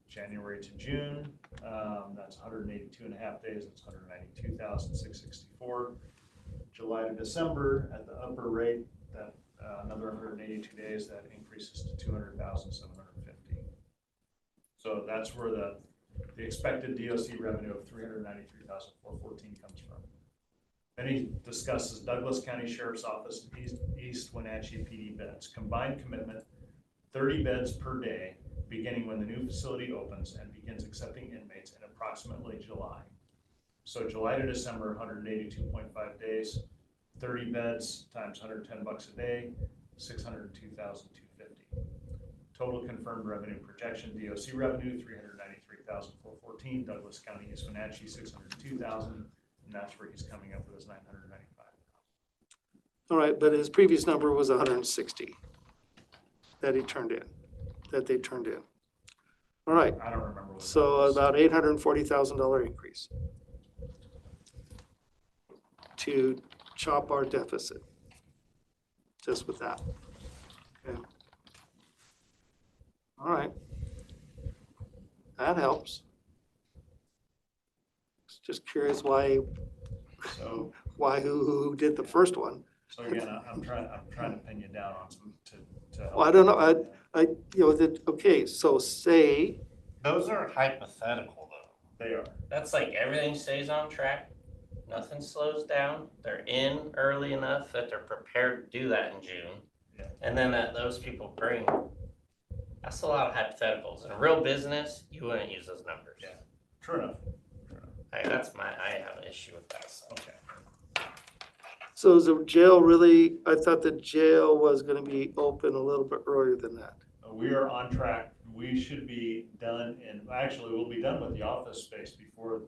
January to June, that's 182 and a half days, that's 192,664. July to December at the upper rate, that another 182 days, that increases to 200,750. So that's where the expected DOC revenue of 393,414 comes from. Then he discusses Douglas County Sheriff's Office, East Wenatchee PD beds. Combined commitment, 30 beds per day, beginning when the new facility opens and begins accepting inmates in approximately July. So July to December, 182.5 days, 30 beds times $110 a day, 602,250. Total confirmed revenue projection, DOC revenue, 393,414, Douglas County, East Wenatchee, 602,000. And that's where he's coming up with his 995. All right, but his previous number was 160 that they turned in. All right. I don't remember what So about $840,000 increase to chop our deficit, just with that. Okay. All right. That helps. Just curious why who did the first one. So again, I'm trying to pin you down on some to help. Well, I don't know. Okay, so say. Those are hypothetical though. They are. That's like everything stays on track. Nothing slows down. They're in early enough that they're prepared to do that in June. Yeah. And then that those people bring, that's a lot of hypotheticals. In a real business, you wouldn't use those numbers. Yeah, true enough. I have an issue with that. So. Okay. So is the jail really, I thought the jail was gonna be open a little bit earlier than that. We are on track. We should be done actually we'll be done with the office space before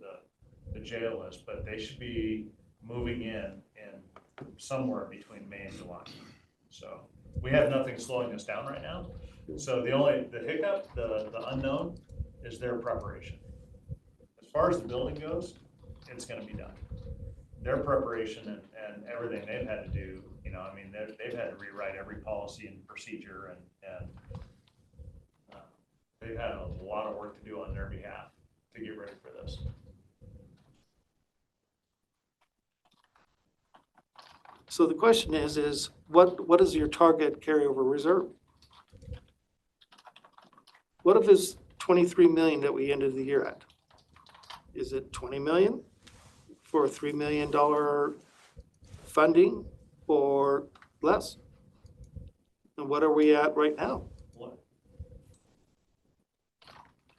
the jail is, but they should be moving in somewhere between May and July. So we have nothing slowing us down right now. So the hiccup, the unknown is their preparation. As far as the building goes, it's gonna be done. Their preparation and everything they've had to do, you know, I mean, they've had to rewrite every policy and procedure and they've had a lot of work to do on their behalf to get ready for this. So the question is what is your target carryover reserve? What if it's 23 million that we ended the year at? Is it 20 million for a $3 million funding or less? And what are we at right now?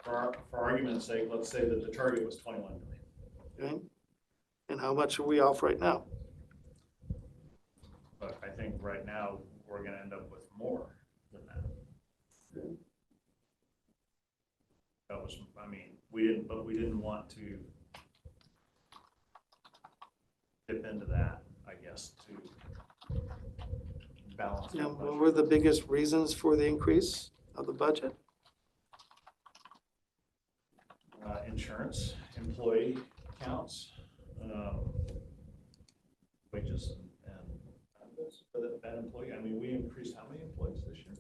For argument's sake, let's say that the target was 21 million. Okay? And how much are we off right now? But I think right now, we're gonna end up with more than that. That was, I mean, we didn't want to dip into that, I guess, to balance. Now, what were the biggest reasons for the increase of the budget? Insurance, employee counts, wages and benefits for that employee. I mean, we increased how many employees this year?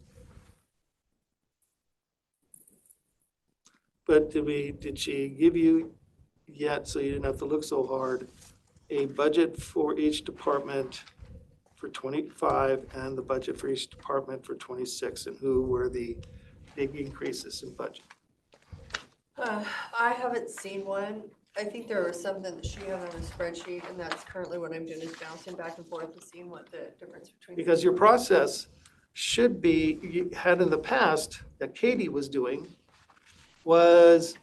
But did she give you yet, so you didn't have to look so hard, a budget for each department for 25 and the budget for each department for 26, and who were the big increases in budget? I haven't seen one. I think there was something that she had on a spreadsheet, and that's currently what I'm doing is bouncing back and forth and seeing what the difference between. Because your process should be, you had in the past, that Katie was doing, was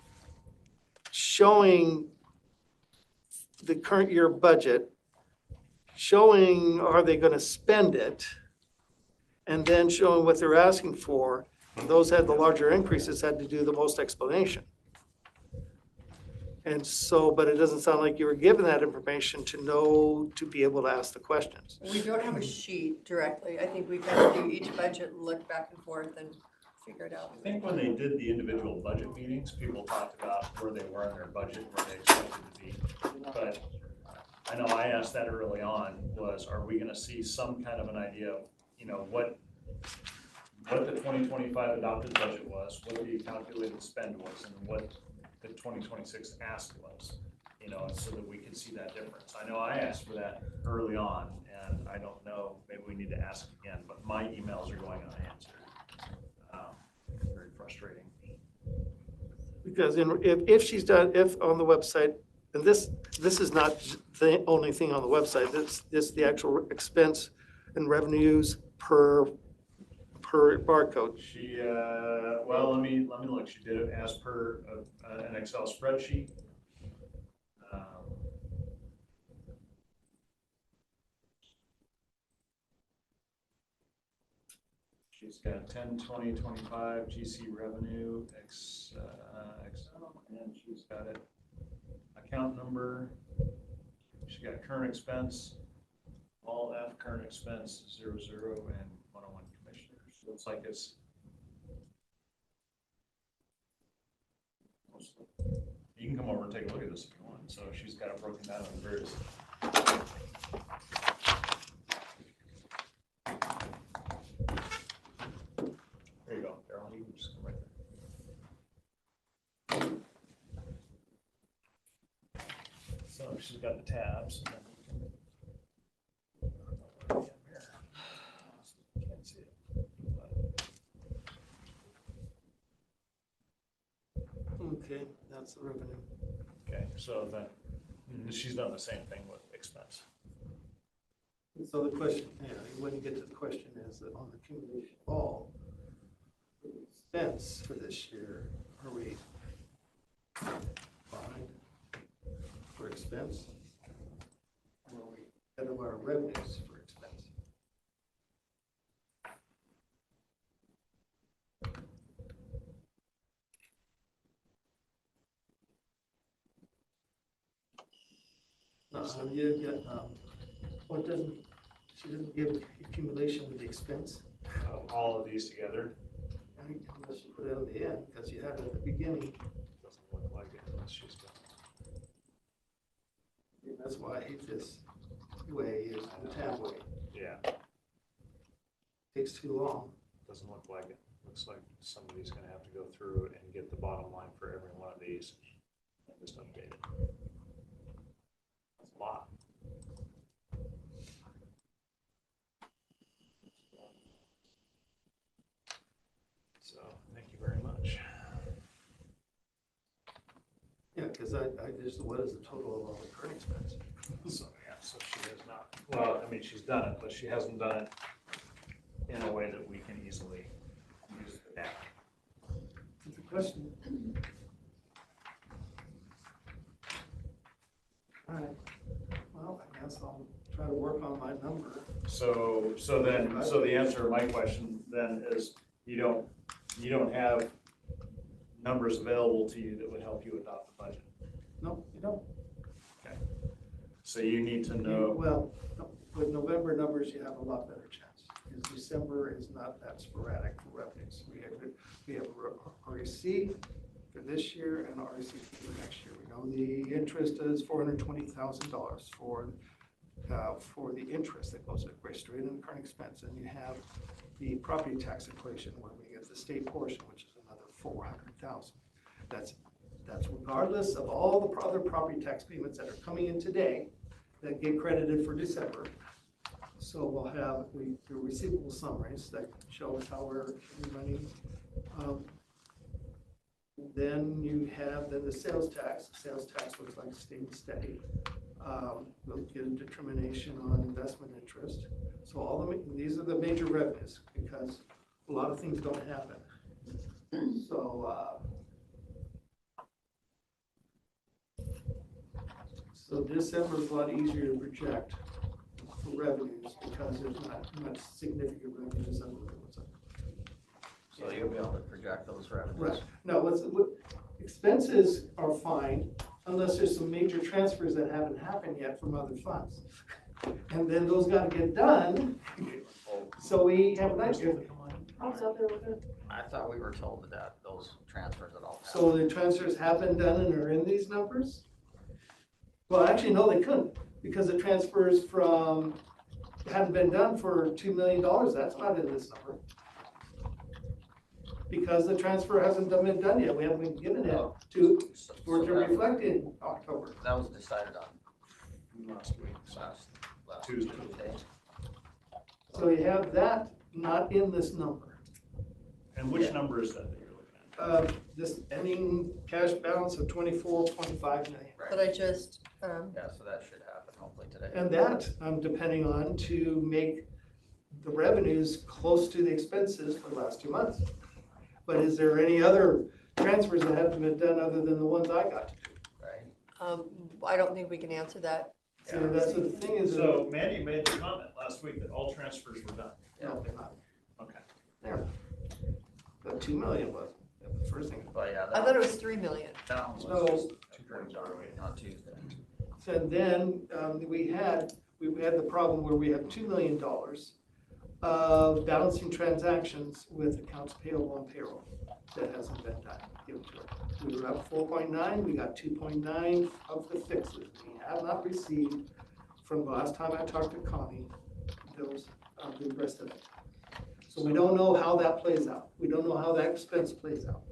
showing the current year budget, showing are they gonna spend it, and then showing what they're asking for. Those had the larger increases, had to do the most explanation. And so, but it doesn't sound like you were given that information to know, to be able to ask the questions. We don't have a sheet directly. I think we've got to do each budget, look back and forth and figure it out. I think when they did the individual budget meetings, people talked about where they were in their budget, where they expected to be. But I know I asked that early on was, are we gonna see some kind of an idea of, you know, what the 2025 adopted budget was, what the calculated spend was, and what the 2026 ask was, you know, so that we could see that difference. I know I asked for that early on, and I don't know, maybe we need to ask again, but my emails are going unanswered. Very frustrating. Because if she's done, if on the website, and this is not the only thing on the website, this the actual expense and revenues per barcode. She, well, let me look. She did it as per an Excel spreadsheet. She's got 10, 20, 25 GC revenue, Excel, and she's got it, account number. She got current expense, all F current expense, 00 and 101 commissioners. So it's like it's you can come over and take a look at this if you want. So she's got it broken down in various. There you go, Daryl. You can just come right there. So she's got the tabs. Can't see it. Okay, that's the revenue. Okay, so then she's done the same thing with expense. So the question, when you get to the question is that on the accumulation of all expense for this year, are we behind for expense? Or are we ahead of our revenues for expense? You get, what doesn't, she doesn't give accumulation with the expense. All of these together, Unless you put it at the end, because you have it at the beginning. doesn't look like it unless she's got. And that's why I hate this way, is the tab way. Yeah, Takes too long. doesn't look like it. Looks like somebody's gonna have to go through and get the bottom line for every one of these and just update it. That's a lot. So, thank you very much. Yeah, because I just, what is the total of all the current expense? So, yeah, so she has not, well, I mean, she's done it, but she hasn't done it in a way that we can easily use the data. It's a question. All right, well, I guess I'll try to work on my number. So the answer to my question then is you don't have numbers available to you that would help you adopt the budget. No, you don't. Okay. So you need to know, Well, with November numbers, you have a lot better chance, because December is not that sporadic for revenues. We have REC for this year and REC for next year. We know the interest is $420,000 for the interest that goes right straight in the current expense. And you have the property tax equation where we get the state portion, which is another $400,000. That's regardless of all the other property tax payments that are coming in today that get credited for December. So we'll have the receivable summaries that show us how we're money. Then you have the sales tax. The sales tax looks like staying steady. We'll get a determination on investment interest. So these are the major revenues, because a lot of things don't happen. So December is a lot easier to project for revenues, because there's not much significant revenues other than what's up. So you'll be able to project those revenues. Right. No, expenses are fine unless there's some major transfers that haven't happened yet from other funds. And then those gotta get done, so we have an idea. I thought we were told that those transfers at all. So the transfers have been done and are in these numbers? Well, actually, no, they couldn't, because the transfers hadn't been done for $2 million, that's not in this number. Because the transfer hasn't been done yet, we haven't been given it for it to reflect in October. That was decided on last week, last Tuesday. So you have that not in this number. And which number is that you're looking at? This ending cash balance of 24.5 million. But I just, Yeah, so that should happen hopefully today. And that I'm depending on to make the revenues close to the expenses for the last 2 months. But is there any other transfers that haven't been done other than the ones I got to do? Right. I don't think we can answer that. So that's the thing is. So Mandy made the comment last week that all transfers were done. No, they're not. Okay. There. The 2 million was the first thing. But yeah, I thought it was 3 million. that one No. was on Tuesday. So then we had the problem where we have $2 million of balancing transactions with accounts payable and payroll that hasn't been done, given to it. We were up 4.9, we got 2.9 of the fixes. We have not received from the last time I talked to Connie, those, the rest of it. So we don't know how that plays out. We don't know how that expense plays out.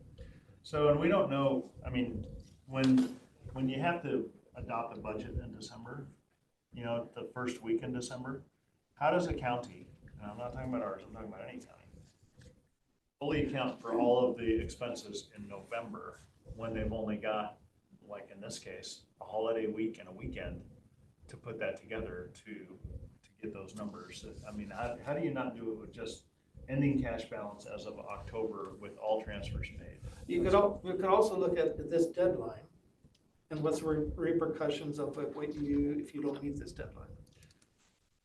So, and we don't know, I mean, when you have to adopt a budget in December, you know, the first week in December, how does a county, and I'm not talking about ours, I'm talking about any county, fully account for all of the expenses in November when they've only got, like in this case, a holiday week and a weekend to put that together to get those numbers? I mean, how do you not do it with just ending cash balance as of October with all transfers made? You could also look at this deadline and what's the repercussions of what if you don't meet this deadline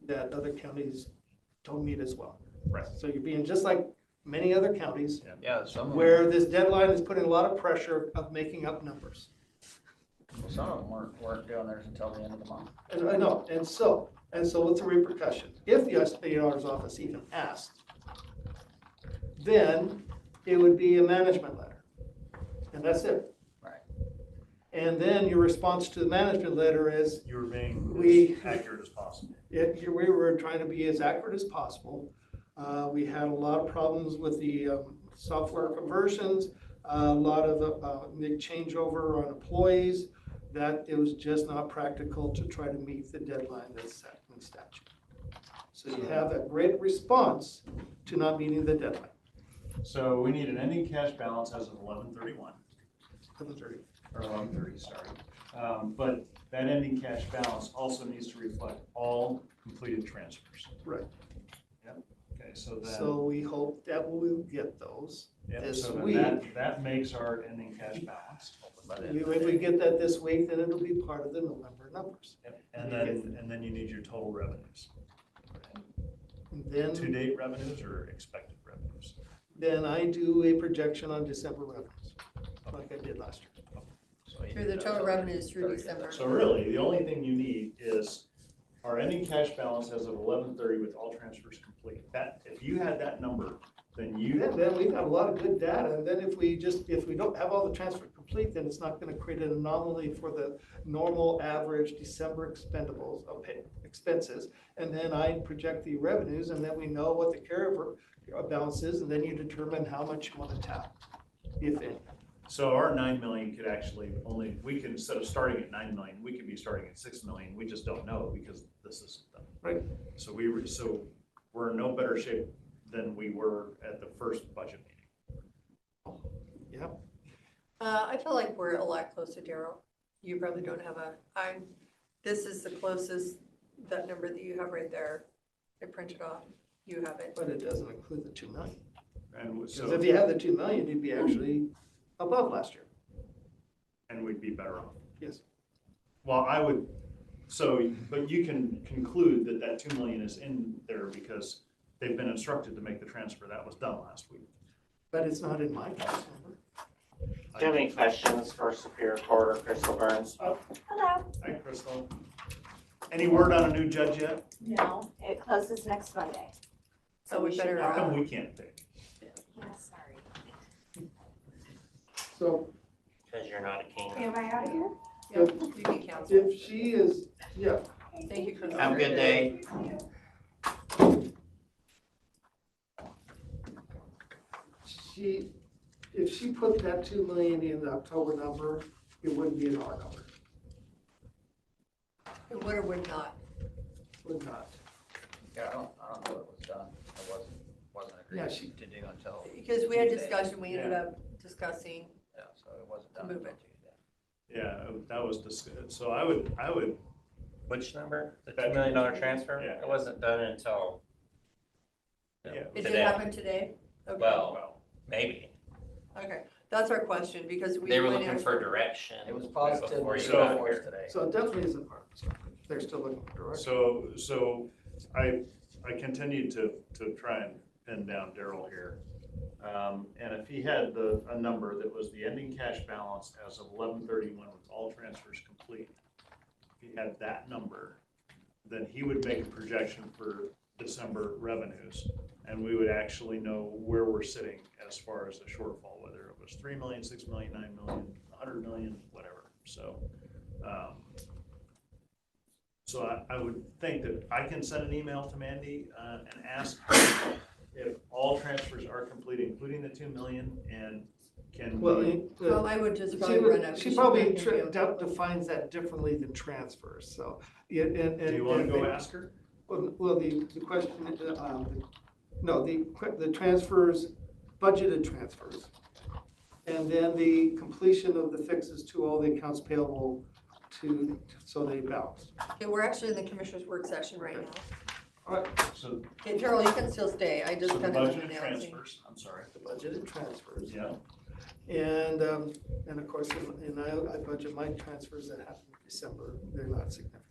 that other counties don't meet as well. Right. So you're being just like many other counties Yeah, some of them. where this deadline is putting a lot of pressure of making up numbers. Well, some of them weren't doing theirs until the end of the month. And I know, and so what's the repercussion? If the state auditor's office even asked, then it would be a management letter. And that's it. Right. And then your response to the management letter is, You were being We- as accurate as possible. we were trying to be as accurate as possible. We had a lot of problems with the software conversions, a lot of the changeover on employees, that it was just not practical to try to meet the deadline that's set in statute. So you have a great response to not meeting the deadline. So we need an ending cash balance as of 11/31, 11:30. or 11/30, sorry. But that ending cash balance also needs to reflect all completed transfers. Right. Yep. Okay, so then. So we hope that we'll get those Yep, this so then week. that makes our ending cash balance. If we get that this week, then it'll be part of the November numbers. Yep, And then you need your total revenues. And then, To-date revenues or expected revenues? then I do a projection on December revenues, like I did last year. So you Through need the those total on revenues through 30th. December. So really, the only thing you need is our ending cash balance as of 11/30 with all transfers complete. That, if you had that number, then Then we've got a lot of good data, and then if we don't have all the transfer complete, then it's not gonna create an anomaly for the normal average December expendables, expenses. And then I project the revenues, and then we know what the carryover balance is, and then you determine how much you wanna tap, if any. So our 9 million could actually we can, instead of starting at 9 million, we could be starting at 6 million. We just don't know because this isn't done. Right. So we're in no better shape than we were at the first budget meeting. Yep. I feel like we're a lot closer, Daryl. You probably don't have this is the closest, that number that you have right there. I printed off. You have it. But it doesn't include the 2 million. And Because so, if you have the 2 million, you'd be actually above last year. and we'd be better off. Yes. Well, but you can conclude that 2 million is in there because they've been instructed to make the transfer. That was done last week. But it's not in my cost number. Do you have any questions for Superior Court or Crystal Burns? Hello. Hi, Crystal. Any word on a new judge yet? No, it closes next Monday. So we better How not. come we can't pick? Yeah, sorry. So Because you're not a king. Am I out of here? Yep, you can cancel. if she is, yeah, Thank you, Chris. Have a good day. if she put that 2 million in the October number, it wouldn't be in our number. It would or would not. Would not. Yeah, I don't know what was done. It wasn't Yeah, agreed to do until. Because we had Tuesday. discussion, we ended up discussing. Yeah, so it wasn't done Move until it. Tuesday. Yeah, that was discussed. So I would, Which number? The That $2 million transfer? Yeah. It wasn't done until Yeah. It did today. happen today? Okay. Well, maybe. Okay, that's our question, because we. They were went looking in- for direction. It was positive Before you So- got for us here. today. So it definitely isn't part of this. They're still looking for direction. so I continue to try and pin down Daryl here. And if he had a number that was the ending cash balance as of 11/31 with all transfers complete, if he had that number, then he would make a projection for December revenues. And we would actually know where we're sitting as far as the shortfall, whether it was 3 million, 6 million, 9 million, 100 million, whatever. So, I would think that I can send an email to Mandy and ask her if all transfers are complete, including the 2 million, and can Well, we, Well, I would just probably run up. she probably defines that differently than transfers, so. Yeah, and. do you want to go ask her? Well, the question, no, the transfers, budgeted transfers. And then the completion of the fixes to all the accounts payable so they balance. Okay, we're actually in the commissioner's work session right now. All right, So, Okay, Carol, you can still stay. I just so the kind of budgeted announcing. transfers, I'm sorry. the budgeted transfers. Yeah, And of course, I budget my transfers that happen in December, they're not significant.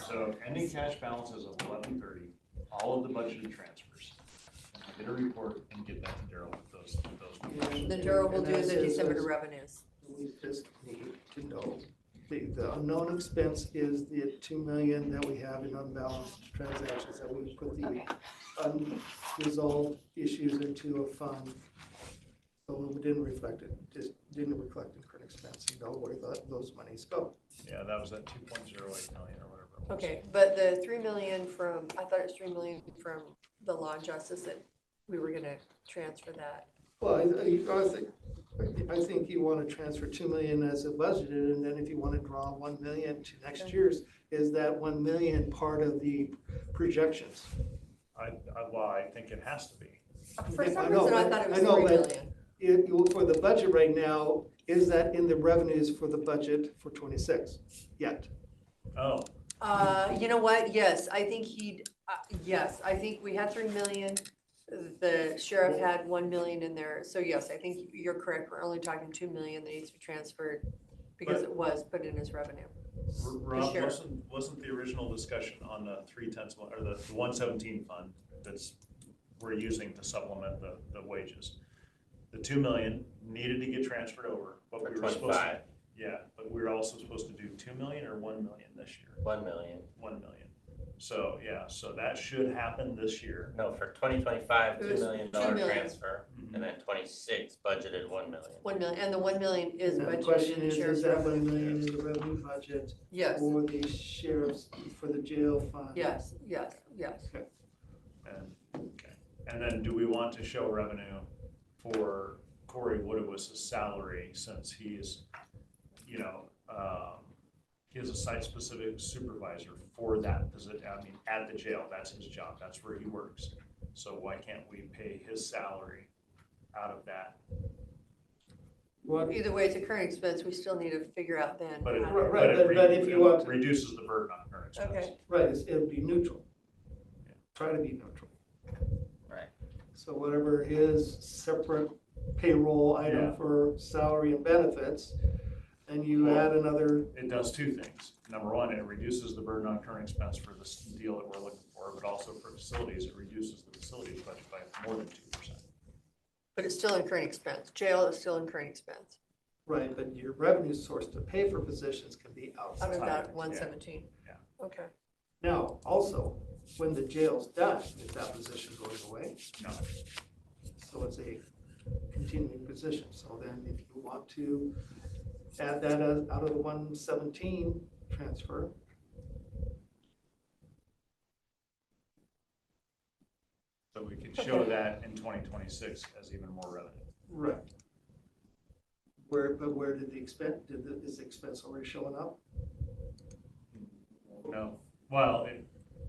so ending cash balances of 11/30, all of the budgeted transfers. And I'll get a report and get that to Daryl with those numbers. Then Daryl will And do that the says- December revenues. We just need to to know. The unknown expense is the 2 million that we have in unbalanced transactions that we put the unresolved issues into a fund. So we didn't reflect it, just didn't reflect in current expense, you know where those monies go. Yeah, that was at 2.08 million or whatever it was. Okay, but the 3 million from, I thought it was 3 million from the law and justice that we were gonna transfer that. Well, I think you want to transfer 2 million as a budgeted, and then if you want to draw 1 million to next year's, is that 1 million part of the projections? Well, I think it has to be. For I some know, reason, I but- thought it was I know, 3 but- million. For the budget right now, is that in the revenues for the budget for 26 yet? Oh, You know what? Yes, I think yes, I think we had 3 million. The sheriff had 1 million in there. So yes, I think you're correct. We're only talking 2 million that needs to be transferred because it was put in as revenue. Rob, sheriff. wasn't the original discussion on the 3/10, or the 117 fund that's we're using to supplement the wages? The 2 million needed to get transferred over, but For we were supposed to. 25. Yeah, but we were also supposed to do 2 million or 1 million this year? 1 million. 1 million. So, yeah, so that should happen this year. No, for 2025, It $2 was million 2 million. transfer, and then 26 budgeted 1 million. 1 million, and the 1 million is Now, the budgeted question in the is sheriff's that revenue. 1 million in the revenue budget Yes, for the sheriff's, for the jail fund? yes. And, okay. And then do we want to show revenue for Corey Woodowis' salary, since he is, he is a site-specific supervisor for that position, I mean, at the jail, that's his job, that's where he works. So why can't we pay his salary out of that? What, Either way, it's a current expense. We still need to figure out then. But it, how- Right, but it but if you want to- reduces the burden on current expense. Okay. right, it'll be neutral. Try to be neutral. Right. So whatever his separate payroll Yeah. item for salary and benefits, and you Well, add another, It does two things. Number one, it reduces the burden on current expense for this deal that we're looking for, but also for facilities, it reduces the facilities budget by more than 2%. But it's still in current expense. Jail is still in current expense. right, but your revenue source to pay for positions can be Out of outside. that 117. Yeah. Okay. Now, also, when the jail's done, is that position going away? No. So it's a continuing position. So then if you want to add that out of the 117 transfer, So we could show that in 2026 as even more revenue. right. But where did the expense, is the expense already showing up? No, well,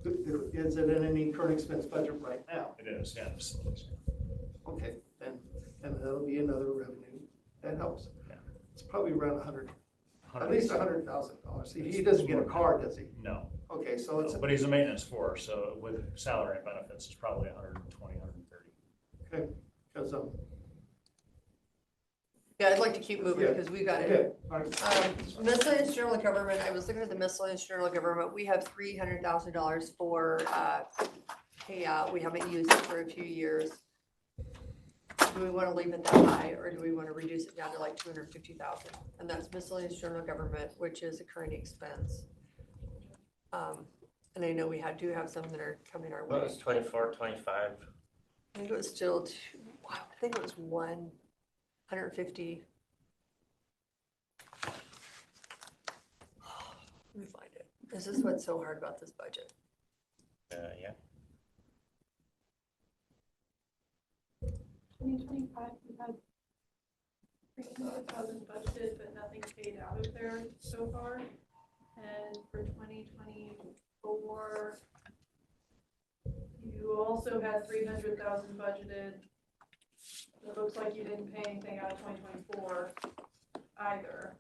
Is it in any current expense budget right now? it is, yeah, facilities. Okay, then, and that'll be another revenue that helps. Yeah. It's probably around at least $100,000. He doesn't get a car, does he? No, Okay, so it's, but he's a maintenance force, so with salary and benefits, it's probably 120, 130. okay, because, Yeah, I'd like to keep moving Yeah. because we've got it. okay, all right. Miscellaneous general government, I was looking at the miscellaneous general government. We have $300,000 for payout. We haven't used it for a few years. Do we want to leave it that high or do we want to reduce it down to like 250,000? And that's miscellaneous general government, which is a current expense. And I know we do have some that are coming our What way. was 24, 25? I think it was still, wow, I think it was 150. Let me find it. This is what's so hard about this budget. Yeah. 2025, we had 300,000 budgeted, but nothing paid out of there so far. And for 2024, you also had 300,000 budgeted. It looks like you didn't pay anything out of 2024 either.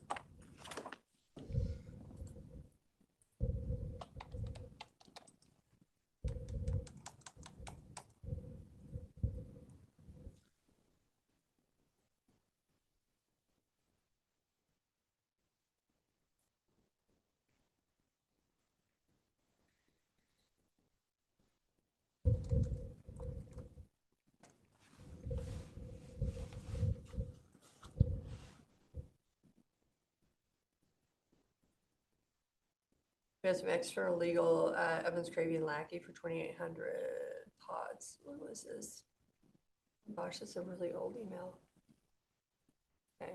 We have some external legal, Evans, Cravey and Lackey for 2,800 pods. What was this? Gosh, that's a really old email. Okay.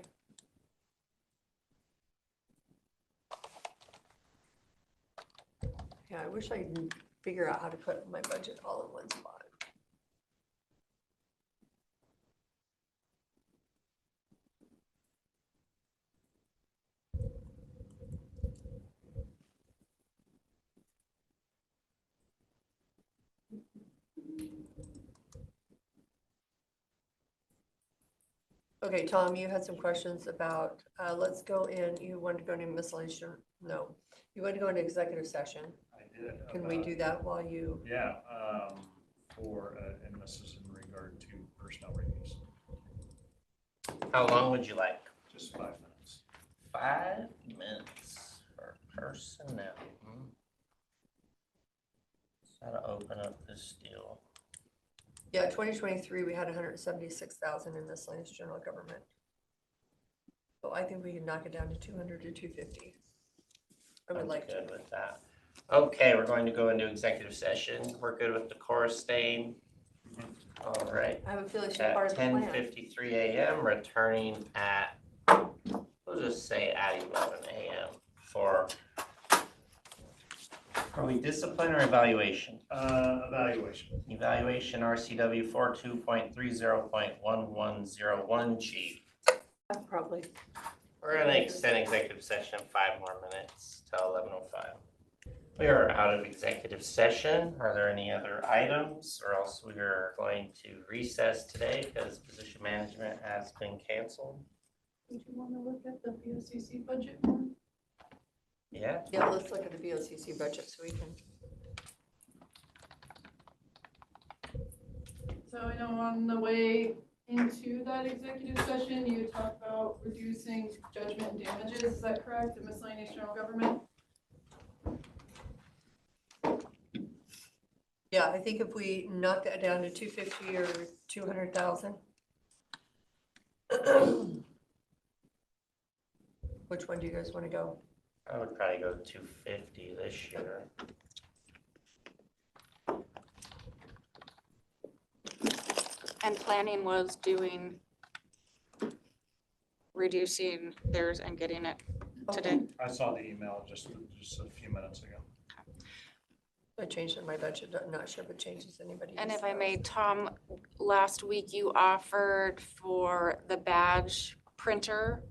Yeah, I wish I could figure out how to put my budget all in one spot. Okay, Tom, you had some questions about, let's go in, you wanted to go into miscellaneous, no, you want to go into executive session. I did. Can we do that while you? Yeah, and this is in regard to personnel reviews, How long would you like? just 5 minutes. 5 minutes for personnel. How to open up this deal. Yeah, 2023, we had 176,000 in miscellaneous general government. So I think we can knock it down to 200 to 250. I would I'm like to. good with that. Okay, we're going to go into executive session. We're good with Decorah staying. All right. I have a feeling she's At part of the plan. 10:53 a.m., returning at, we'll just say at 11 a.m. for, are we discipline or evaluation? Evaluation. Evaluation RCW 42.30.1101G. Probably. We're gonna extend executive session 5 more minutes till 11:05. We are out of executive session. Are there any other items, or else we are going to recess today because position management has been canceled? Would you want to look at the BOCC budget more? Yeah, Yeah, let's look at the BOCC budget so we can. So I know on the way into that executive session, you talked about reducing judgment and damages. Is that correct? In miscellaneous general government? Yeah, I think if we knock that down to 250 or 200,000. Which one do you guys want to go? I would probably go 250 this year. And planning was reducing theirs and getting it today. I saw the email just a few minutes ago. I changed in my budget, I'm not sure if it changes anybody. And if I else's. may, Tom, last week you offered for the badge printer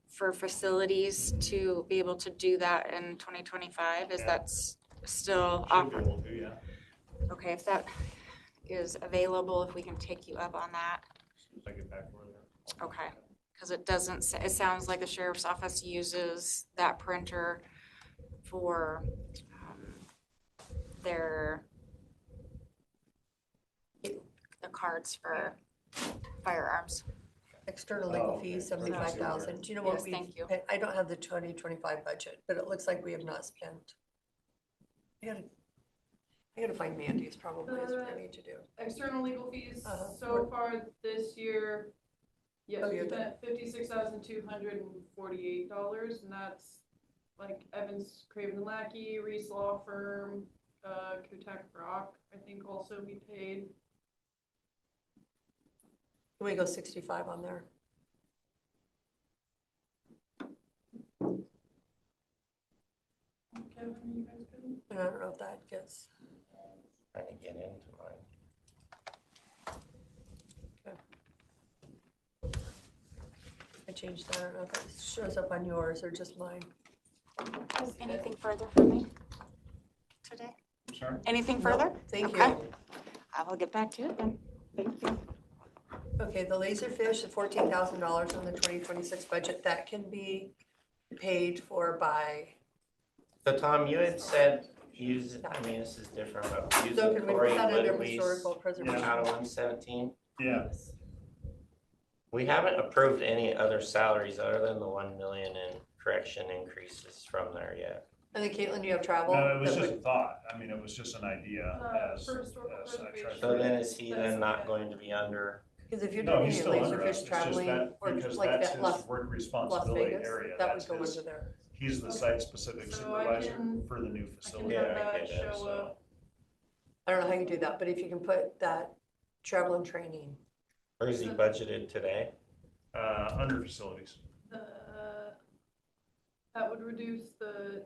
for facilities to be able to do that in 2025. Is Yeah. that still Should be offered? able to, yeah. Okay, if that is available, if we can take you up on that. Should I get back over there? Okay, because it doesn't, it sounds like the sheriff's office uses that printer for the cards for firearms. External legal Oh, okay. fees, 75,000. Do you know what Yes, we? thank you. I don't have the 2025 budget, but it looks like we have not spent. I gotta find Mandy's probably is what I need to do. External legal fees Uh-huh. so far this year, yes, Oh, we you're spent $56,248, and that's like Evans, Craven and Lackey, Reese Law Firm, Kutak Rock, I think also we paid. Can we go 65 on there? Kevin, are you guys good? And I don't know if that gets, Trying to get into mine. I changed that. I don't know if it shows up on yours or just mine. Anything further for me today? I'm sorry? Anything No, further? Thank Okay. you. I will get back to it then. Thank you. Okay, the Laserfish, the $14,000 on the 2026 budget, that can be paid for by, So Tom, you had said use, I mean, this is different, but use so the can we Cory put that under Woodleys historical preservation? out of 117. Yeah, We haven't approved any other salaries other than the 1 million in correction increases from there yet. And then Caitlin, you have travel? no, it was that just a would- thought. I mean, it was just an idea as For historical I tried to. So then is he then not going to be under Because if you're No, doing he's any still under laserfish us. It's just traveling that, or because like that's that his Las work Las responsibility Vegas, area. that would That's go his, under there. he's the site-specific So I supervisor can- for the new I can facility. have Yeah, I that get it, show so- up. I don't know how you do that, but if you can put that travel and training, Where is he budgeted today? Under facilities. That would reduce the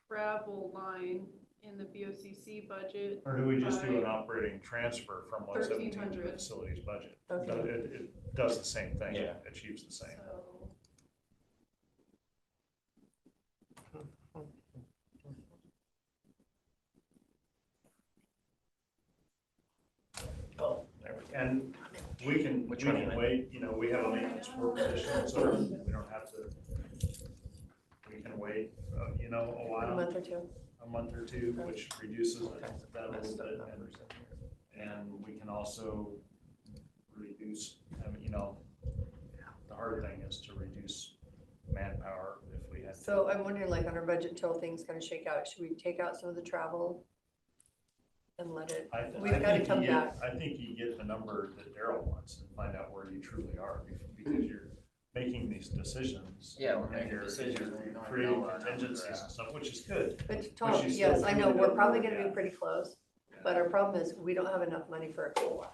travel line in the BOCC budget. Or do we just do an by- operating transfer from 117 to the 1,300. facilities budget? Okay. No, it does the same thing. Yeah. It achieves the same. So, Oh, there we go. And we can Which one you in? wait, we have a maintenance support position, so we don't have to, we can wait, a a while, month or two. a month or two, which reduces that a little bit. And we can also reduce, the hard thing is to reduce manpower if we had. So I'm wondering, like, on our budget till things kind of shake out, should we take out some of the travel and let it, we've got to come back. I think you get the number that Daryl wants and find out where you truly are, because you're making these decisions. Yeah, we're and making you're- decisions you're and we don't even creating know where our numbers contingencies are and at. stuff, which is good. But Tom, But you still yes, I know, really we're don't probably know, gonna be yeah. pretty close, but our problem is we don't have enough money for a COLA.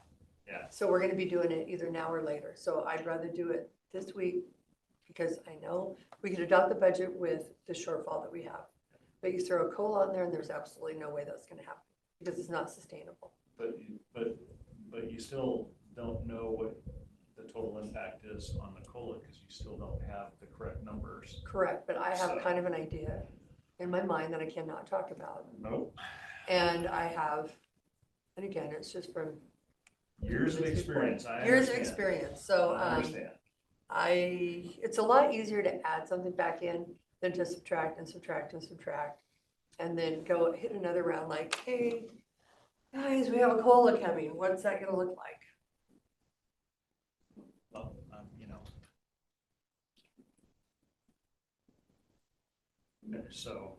Yeah. So we're gonna be doing it either now or later, so I'd rather do it this week, because I know we could adopt the budget with the shortfall that we have. But you throw a COLA on there and there's absolutely no way that's gonna happen, because it's not sustainable. But you still don't know what the total impact is on the COLA, because you still don't have the correct numbers. Correct, but I have So- kind of an idea in my mind that I cannot talk about. Nope. And I have, and again, it's just from Years of experience, I years of understand. experience, so, I understand. it's a lot easier to add something back in than to subtract and subtract and subtract. And then go hit another round like, hey, guys, we have a COLA coming. What's that gonna look like? Well, so,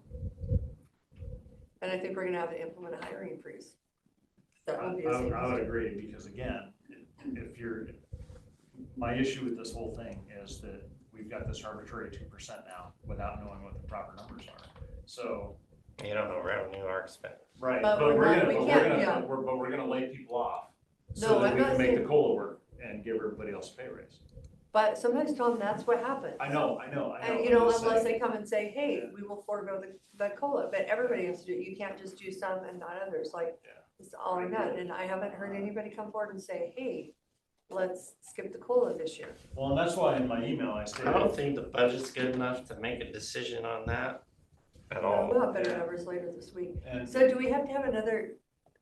And I think we're gonna have to implement a hiring freeze. That I would be a would savings. agree, because again, my issue with this whole thing is that we've got this arbitrary 2% now without knowing what the proper numbers are. So, You don't know revenue or expense. right, But but we're we're not- gonna, we but we're can't, gonna, yeah. but we're gonna lay people off No, so that I'm we not can make the saying- COLA work and give everybody else a pay raise. But sometimes, Tom, that's what happens. I know. And, I'm you know, just unless saying. they come and say, hey, we will forego the COLA, but everybody has to do it. You can't just do some and not others, like, Yeah. it's all or none. And I haven't heard anybody come forward and say, hey, let's skip the COLA this year. Well, and that's why in my email I I stated. don't think the budget's good enough to make a decision on that at We'll all. have better Yeah. numbers later this week. And, So do we have to have another,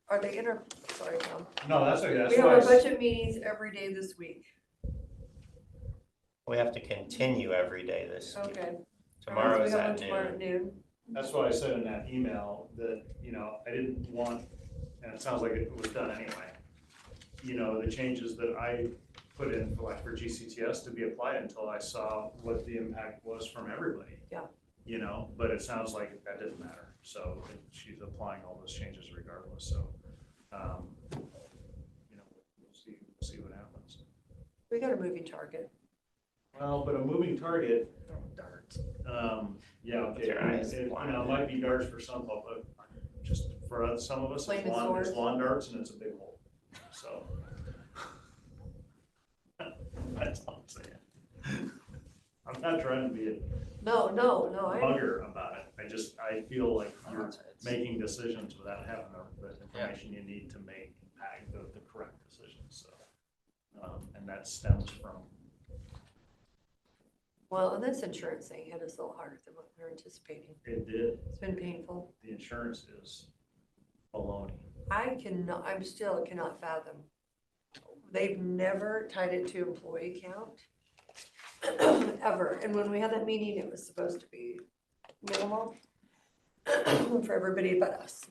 are they sorry, Tom. no, that's okay, that's We have why. our budget meetings every day this week. We have to continue every day this week. Okay. Tomorrow So is we have at one tomorrow noon. at noon. That's why I said in that email that, I didn't want, and it sounds like it was done anyway, the changes that I put in for GCTS to be applied until I saw what the impact was from everybody. Yeah. But it sounds like that didn't matter. So she's applying all those changes regardless. So, we'll see what happens. We got a moving target. Well, but a moving target, Darts. yeah, okay. Your eyes It blind. might be darts for some, but just for some of us, Flaming it's swords. lawn darts and it's a big hole, so. That's all I'm saying. I'm not trying to be a No, I, bugger about it. I feel like you're It's- making decisions without having the information you need to make the correct decisions, so. And that stems from, well, and this insurance thing hit us a little harder than what we were anticipating. it did, It's been painful. the insurance is baloney. I still cannot fathom. They've never tied it to employee count, ever. And when we had that meeting, it was supposed to be minimal for everybody but us.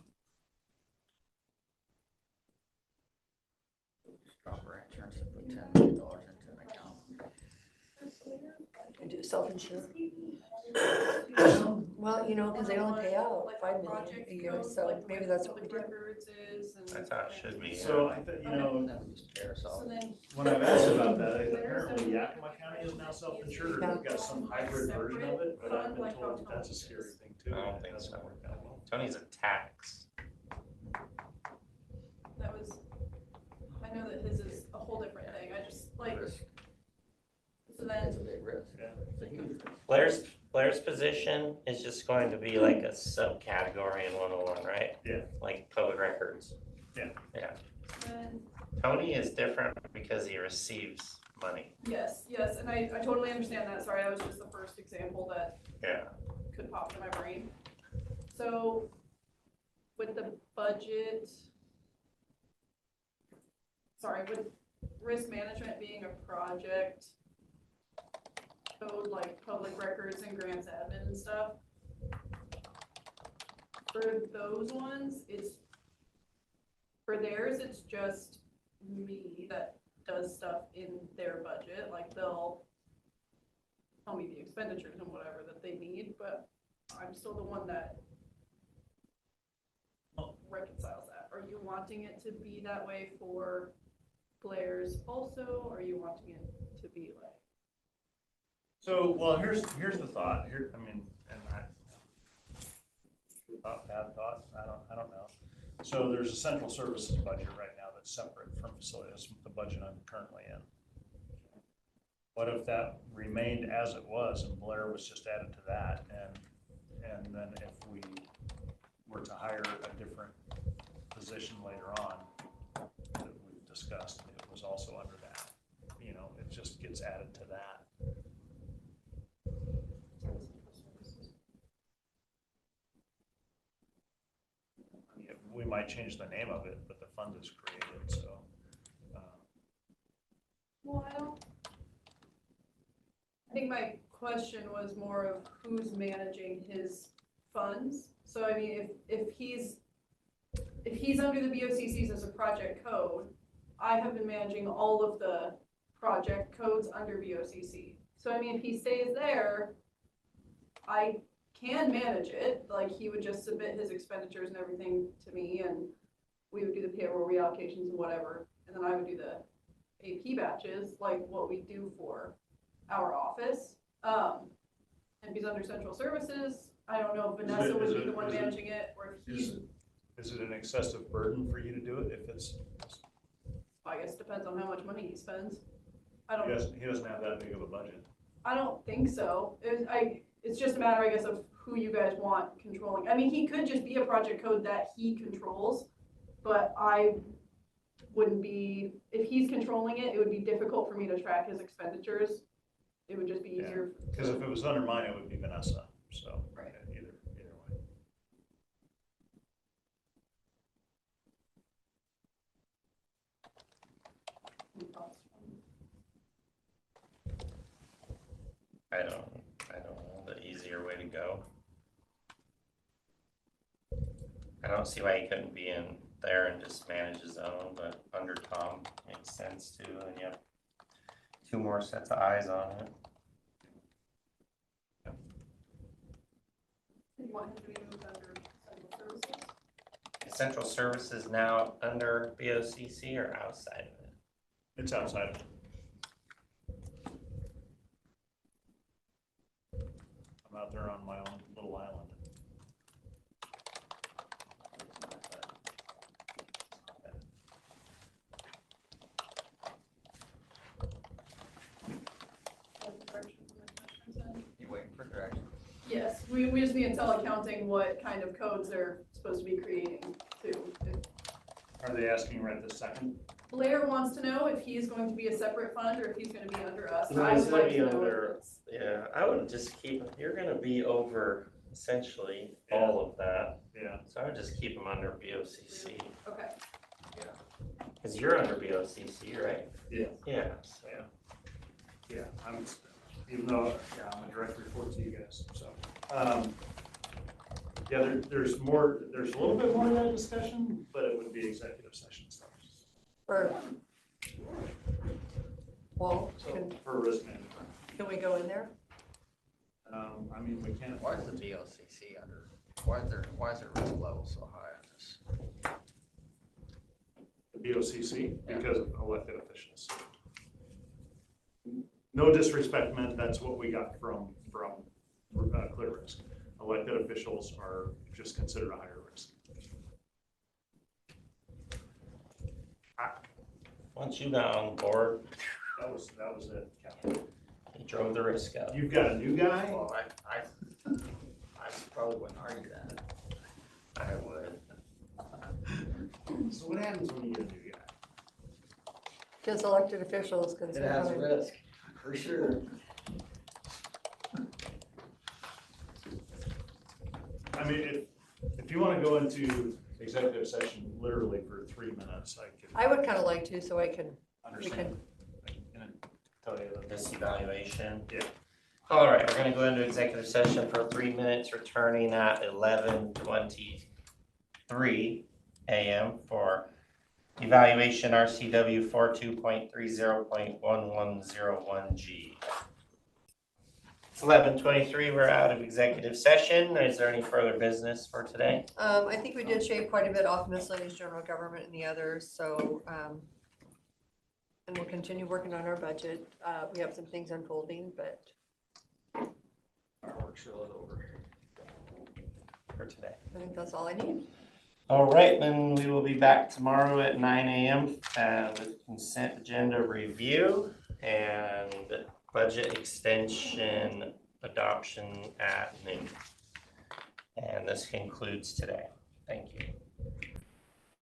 Drop our insurance and put $10 million into an account. And do self-insurance. Well, you know, because they only pay out Like 5 million project a year, codes, so like maybe what that's what we public do. records is and. That's how it should be. So I think, you know, That would just tear us off. So then. when I've asked about that, apparently Yakima County is now self-insured, or they've got some hybrid version of it, but I've been told that that's a scary thing too. I don't think It doesn't so. work out well. Tony's a tax. That was, I know that his is a whole different thing, I just like, Risk. so then, It's a big risk. Yeah. It's a huge risk. Blair's position is just going to be like a subcategory in 101, right? Yeah. Like public records. then, Tony is different because he receives money. yes, and I totally understand that, sorry, that was just the first example that Yeah. could pop in my brain. So, with the budget, sorry, with risk management being a project code like public records and grants admin and stuff, for those ones, for theirs, it's just me that does stuff in their budget, like they'll tell me the expenditures and whatever that they need, but I'm still the one that reconciles that. Are you wanting it to be that way for Blair's also, or are you wanting it to be like? So, well, here's the thought, I mean, and bad thought, I don't know. So there's a central services budget right now that's separate from facilities, the budget I'm currently in. What if that remained as it was and Blair was just added to that, and then if we were to hire a different position later on that we've discussed, it was also under that, you know, it just gets added to that. We might change the name of it, but the fund is created, so. Well, I think my question was more of who's managing his funds. So I mean, if he's under the BOCCs as a project code, I have been managing all of the project codes under BOCC. So I mean, if he stays there, I can manage it, like he would just submit his expenditures and everything to me, and we would do the payroll reallocations and whatever, and then I would do the AP batches, like what we do for our office. And if he's under central services, I don't know if Vanessa would be the one managing it, or if he's, Is it an excessive burden for you to do it if it's? I guess depends on how much money he spends. I don't. He doesn't have that big of a budget. I don't think so. It's just a matter, I guess, of who you guys want controlling. I mean, he could just be a project code that he controls, but I wouldn't be, if he's controlling it, it would be difficult for me to track his expenditures. It would just be easier. Because if it was under mine, it would be Vanessa, so. Right. Either way. I don't know the easier way to go. I don't see why he couldn't be in there and just manage his own, but under Tom makes sense too, and you have two more sets of eyes on it. You want him to be moved under central services? Is central services now under BOCC or outside of it? It's outside of it. I'm out there on my own little island. You waiting for direction? Yes, we just need to tell accounting what kind of codes they're supposed to be creating too. Are they asking right this second? Blair wants to know if he's going to be a separate fund or if he's gonna be under us. No, I he's would gonna like be to know if under, it's- yeah, I would just keep, you're gonna be over essentially all of that. Yeah. So I would just keep him under BOCC, Okay, because you're under BOCC, right? Yeah. Yeah. Yeah, I'm, even though, yeah, I'm a direct report to you guys, so. Yeah, there's a little bit more of that discussion, but it would be executive session stuff. Well, So, for risk management. can we go in there? I mean, we can't. Why is the BOCC under, why is their risk level so high on this? The BOCC, because of elected officials. No disrespect meant, that's what we got from Clear Risk. Elected officials are just considered a higher risk. Once you got on board, That was it, Captain. he drove the risk up. You've got a new guy? Well, I probably wouldn't argue that. I would. So what happens when you get a new guy? Because elected officials can. It has risk, for sure. I mean, if you want to go into executive session literally for 3 minutes, I would kind of like to, so I can, we understand. can, I can tell you that. This evaluation. Yeah. All right, we're gonna go into executive session for 3 minutes, returning at 11:23 a.m. for evaluation RCW 42.30.1101G. It's 11:23, we're out of executive session. Is there any further business for today? I think we did shave quite a bit off miscellaneous general government and the others, so, and we'll continue working on our budget. We have some things unfolding, but Our work's really over. For today. I think that's all I need. All right, then we will be back tomorrow at 9 a.m. With consent agenda review and budget extension adoption at noon. And this concludes today. Thank you.